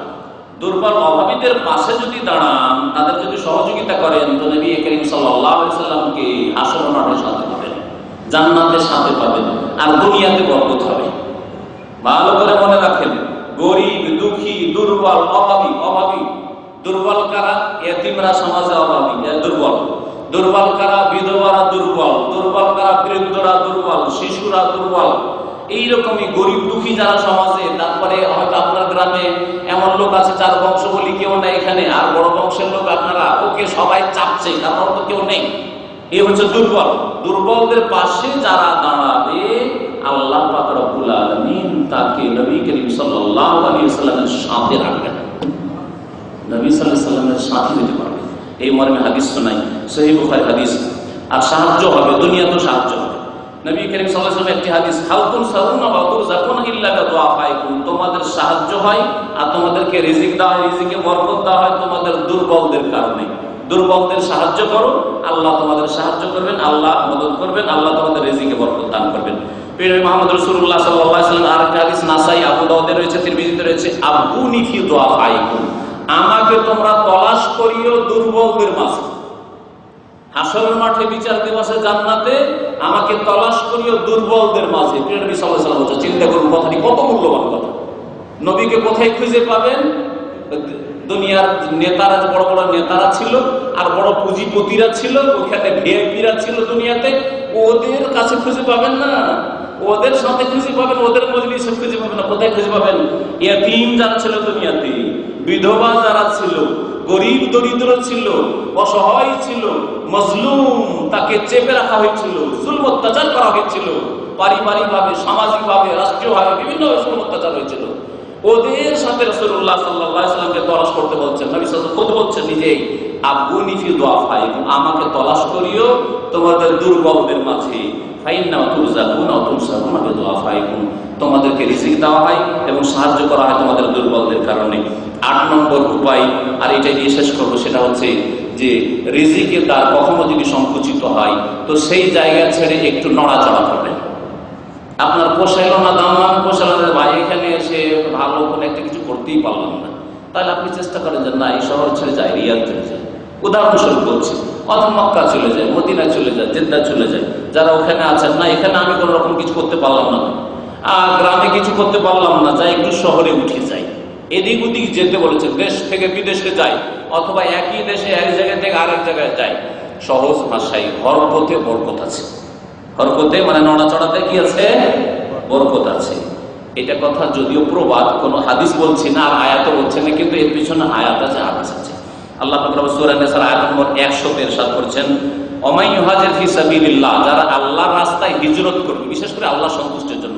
দুর্বল অভাবীদের পাশে যদি দাঁড়ান, তাদের যদি সহযোগিতা করেন, তো নবী করিম সাল্লাল্লাহু আলাইহি ওয়াসাল্লামকে হাসরের মাঠে সাথে পাবেন, জান্নাতের সাথে পাবেন, আর দুনিয়াতে বরকত হবে। ভালো করে মনে রাখেন, গরিব, দুঃখী, দুর্বল, অভাবী। দুর্বল কারা? এতিমরা সমাজে অভাবী, দুর্বল। দুর্বল কারা? বিধবারা দুর্বল। দুর্বল কারা? বৃদ্ধরা দুর্বল, শিশুরা দুর্বল। এইরকমই গরিব দুঃখী যারা সমাজে। তারপরে হয়তো আপনার গ্রামে এমন লোক আছে যার বংশ বলি কেউ নেই এখানে, আর বড় বংশের লোক আপনারা, ওকে সবাই চাপছে কারণ ওর তো কেউ নেই। এই হচ্ছে দুর্বল। দুর্বলদের পাশে যারা দাঁড়াবে আল্লাহ পাক রব্বুল আলামিন তাকে নবী করিম সাল্লাল্লাহু আলাইহি ওয়াসাল্লামের সাথে রাখবেন, নবী সাল্লাল্লাহু আলাইহি ওয়াসাল্লামের সাথে হতে পারবে। এই মর্মে হাদিস শোনাই, সহিহ বুখারী হাদিস। আর সাহায্য হবে, দুনিয়াতেও সাহায্য হবে। নবী করিম সাল্লাল্লাহু আলাইহি ওয়াসাল্লামের একটি হাদিস, হালকুন সারুনা ওয়া তুরজাকুনা ইল্লা বিদুআফাইকুম, তোমাদের সাহায্য হয় আর তোমাদেরকে রিজিক দেওয়া হয়, রিজিকে বরকত দেওয়া হয় তোমাদের দুর্বলদের কারণে। দুর্বলদের সাহায্য করো, আল্লাহ তোমাদের সাহায্য করবেন, আল্লাহ মদদ করবেন, আল্লাহ তোমাদের রিজিকে বরকত দান করবেন। প্রিয় মুহাম্মদ রাসূলুল্লাহ সাল্লাল্লাহু আলাইহি ওয়াসাল্লাম আরেকটা হাদিস নাসাই, আবু দাউদে রয়েছে, তিরমিজিতে রয়েছে, আবুনি ফি দুআফাইকুম, আমাকে তোমরা তলাশ করিও দুর্বলদের মাঝে। হাসরের মাঠে, বিচার দিবসে, জান্নাতে আমাকে তলাশ করিও দুর্বলদের মাঝে। প্রিয় নবী সাল্লাল্লাহু আলাইহি ওয়াসাল্লাম বলেছেন, চিন্তা করুন কথাটি কত মূল্যবান কথা। নবীকে কোথায় খুঁজে পাবেন? দুনিয়ার নেতারা, বড় বড় নেতারা ছিল আর বড় পুঁজিপতিরা ছিল, ওখানে ভিআইপিরা ছিল দুনিয়াতে, ওদের কাছে খুঁজে পাবেন না, ওদের সাথে খুঁজে পাবেন, ওদের মজলিসে খুঁজে পাবেন না। কোথায় খুঁজে পাবেন? ইয়াতীম যারা ছিল দুনিয়াতে, বিধবা যারা ছিল, গরিব দরিদ্র ছিল, অসহায় ছিল, মজলুম, তাকে চেপে রাখা হয়েছিল, জুলম অত্যাচার করা হয়েছিল, পারিবারিক ভাবে, সামাজিক ভাবে, রাষ্ট্রীয় ভাবে বিভিন্ন জুলম অত্যাচার হয়েছিল, ওদের সাথে রাসূলুল্লাহ সাল্লাল্লাহু আলাইহি ওয়াসাল্লামকে তলাশ করতে বলছেন। নবী সাল্লাল্লাহু আলাইহি ওয়াসাল্লাম বলছেন নিজেই, আবগুনি ফি দুআফাইকুম, আমাকে তলাশ করিও তোমাদের দুর্বলদের মাঝে। ফাইন্না তুরজাকুনা ওয়া তুনসারুনা বিদুআফাইকুম, তোমাদেরকে রিজিক দেওয়া হয় এবং সাহায্য করা হয় তোমাদের দুর্বলদের কারণে। 8 নম্বর উপায়, আর এটা দিয়ে শেষ করবো, সেটা হচ্ছে যে রিজিকে তার কখনো যদি সংকুচিত হয় তো সেই জায়গা ছেড়ে একটু নড়াচড়া করবেন। আপনার পোষাইল না, দাম আমি পোষাইল না, ভাই এখানে এসে ভালো কোনো একটা কিছু করতেই পারলাম না, তাহলে আপনি চেষ্টা করেন যে না, এই শহর ছেড়ে যায়, রিয়াদ চলে যায়, উদাহরণস্বরূপ বলছি, অথবা মক্কা চলে যায়, মদিনা চলে যায়, জেদ্দা চলে যায়। যারা ওখানে আছেন, না এখানে আমি কোনো রকম কিছু করতে পারলাম না, আর গ্রামে কিছু করতে পারলাম না, যাই একটু শহরে উঠে যাই। এদিক ওদিক যেতে বলেছেন, দেশ থেকে বিদেশে যায়, অথবা একই দেশে এক জায়গা থেকে আরেক জায়গায় যায়। সহজ ভাষায় হরকতে বরকত আছে। হরকতে মানে নড়াচড়াতে কি আছে? বরকত আছে। এটা কথা যদিও প্রবাদ, কোনো হাদিস বলছি না আর আয়াতও বলছে না, কিন্তু এর পিছনে আয়াত আছে, হাদিস আছে। আল্লাহ পাক সূরা নিসার আয়াত নম্বর 100 ইরশাদ করেছেন, ওমাই ইউহাজির ফি সাবিলিল্লাহ, যারা আল্লাহর রাস্তায় হিজরত করবে, বিশেষ করে আল্লাহ সন্তুষ্টির জন্য,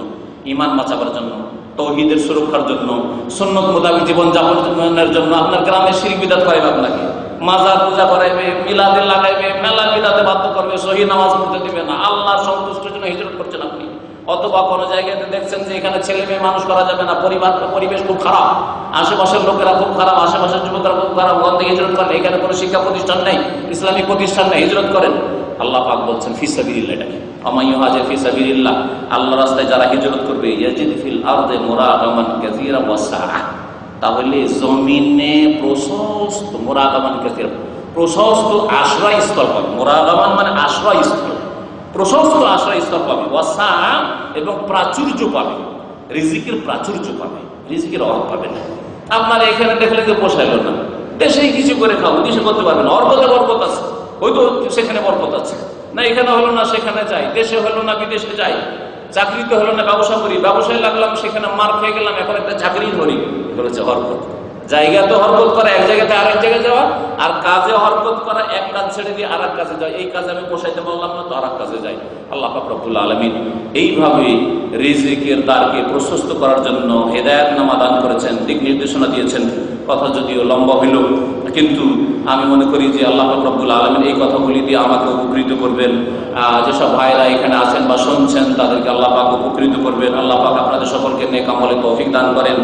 ঈমান বাঁচাবার জন্য, তাওহীদের সুরক্ষার জন্য, সুন্নাত মোতাবেক জীবন যাপনের জন্য। আপনার গ্রামে শিরক বিদআত করাইবে, আপনাকে মাজার পূজা করাইবে, মিলাদে লাগাইবে, মেলা বিদাতে বাধ্য করবে, সহি নামাজ পড়তে দিবে না, আল্লাহর সন্তুষ্টির জন্য হিজরত করছেন আপনি। অথবা কোনো জায়গাতে দেখছেন যে এখানে ছেলে মেয়ে মানুষ করা যাবে না, পরিবেশ খুব খারাপ, আশেপাশের লোকেরা খুব খারাপ, আশেপাশের যুবকরা খুব খারাপ, ওখান থেকে হিজরত করেন। এখানে কোনো শিক্ষা প্রতিষ্ঠান নেই, ইসলামিক প্রতিষ্ঠান নেই, হিজরত করেন। আল্লাহ পাক বলছেন ফি সাবিলিল্লাহ, এটাকে ওমাই ইউহাজির ফি সাবিলিল্লাহ, আল্লাহর রাস্তায় যারা হিজরত করবে, ইয়াজিদ ফিল আরদি মুরাগামান কাসীরা ওয়া সাআ, তাহলে জমিনে প্রশস্ত, মুরাগামান কাসীরা, প্রশস্ত আশ্রয়স্থল পাবে। মুরাগামান মানে আশ্রয়স্থল, প্রশস্ত আশ্রয়স্থল পাবে, ওয়াসা এবং প্রাচুর্য পাবে, রিজিকের প্রাচুর্য পাবে, রিজিকের অভাব পাবে না। আপনার এখানে দেখলে যে পোষাইল না, দেশেই কিছু করে খাও, দেশে করতে পারবে না, অর্কতে বরকত আছে, হয়তো সেখানে বরকত আছে না, এখানে হলো না সেখানে যাই, দেশে হলো না বিদেশে যাই, চাকরিতে হলো না ব্যবসা করি, ব্যবসায় লাগলাম সেখানে মার খেয়ে গেলাম, এখন একটা চাকরি ধরি, বলেছে হরকত। জায়গা তো হরকত করা, এক জায়গাতে আরেক জায়গায় যাওয়া, আর কাজে হরকত করা, এক কাজ ছেড়ে দিয়ে আরেক কাজে যাওয়া। এই কাজে আমি পোষাইতে পারলাম না তো আরেক কাজে যাই। আল্লাহ পাক রব্বুল আলামিন এইভাবে রিজিকের দ্বারকে প্রশস্ত করার জন্য হেদায়েতনামা দান করেছেন, দিক নির্দেশনা দিয়েছেন। কথা যদিও লম্বা হইল, কিন্তু আমি মনে করি যে আল্লাহ পাক রব্বুল আলামিন এই কথাগুলি দিয়ে আমাকে উপকৃত করবেন। যেসব ভাইরা এখানে আছেন বা শুনছেন, তাদেরকে আল্লাহ পাক উপকৃত করবেন। আল্লাহ পাক আপনাদের সকলকে নেক আমলে তৌফিক দান করেন,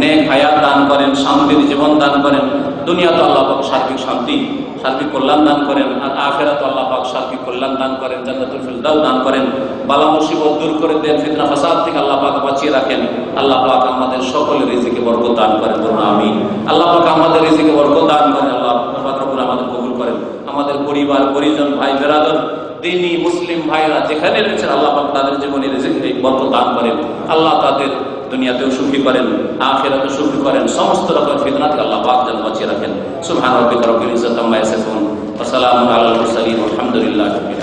নেক হায়াত দান করেন, শান্তির জীবন দান করেন। দুনিয়াতে আল্লাহ পাক সার্বিক শান্তি, সার্বিক কল্যাণ দান করেন, আর আখিরাতে আল্লাহ পাক সার্বিক কল্যাণ দান করেন, জান্নাতুল ফিরদাউস দান করেন, বালা মুসিবত দূর করে দেন, ফিতনা ফাসাদ থেকে আল্লাহ পাক বাঁচিয়ে রাখেন। আল্লাহ পাক আমাদের সকলের রিজিকে বরকত দান করেন, বলুন আমিন। আল্লাহ পাক আমাদের রিজিকে বরকত দান করেন, আল্লাহ পাক রব্বুল আমাদের কবুল করেন। আমাদের পরিবার পরিজন, ভাই বেরাদর, দিনী মুসলিম ভাইরা যেখানে রয়েছেন, আল্লাহ পাক তাদের জীবনে রিজিকে বরকত দান করেন। আল্লাহ তাদের দুনিয়াতেও সুখী করেন, আখিরাতেও সুখী করেন, সমস্ত রকম ফিতনা থেকে আল্লাহ পাক যেন বাঁচিয়ে রাখেন। সুবহান রাব্বিকা রাব্বিল ইজ্জাতি আম্মা ইয়াসিফুন ওয়া সালামুন আলাল মুরসালিন ওয়ালহামদুলিল্লাহি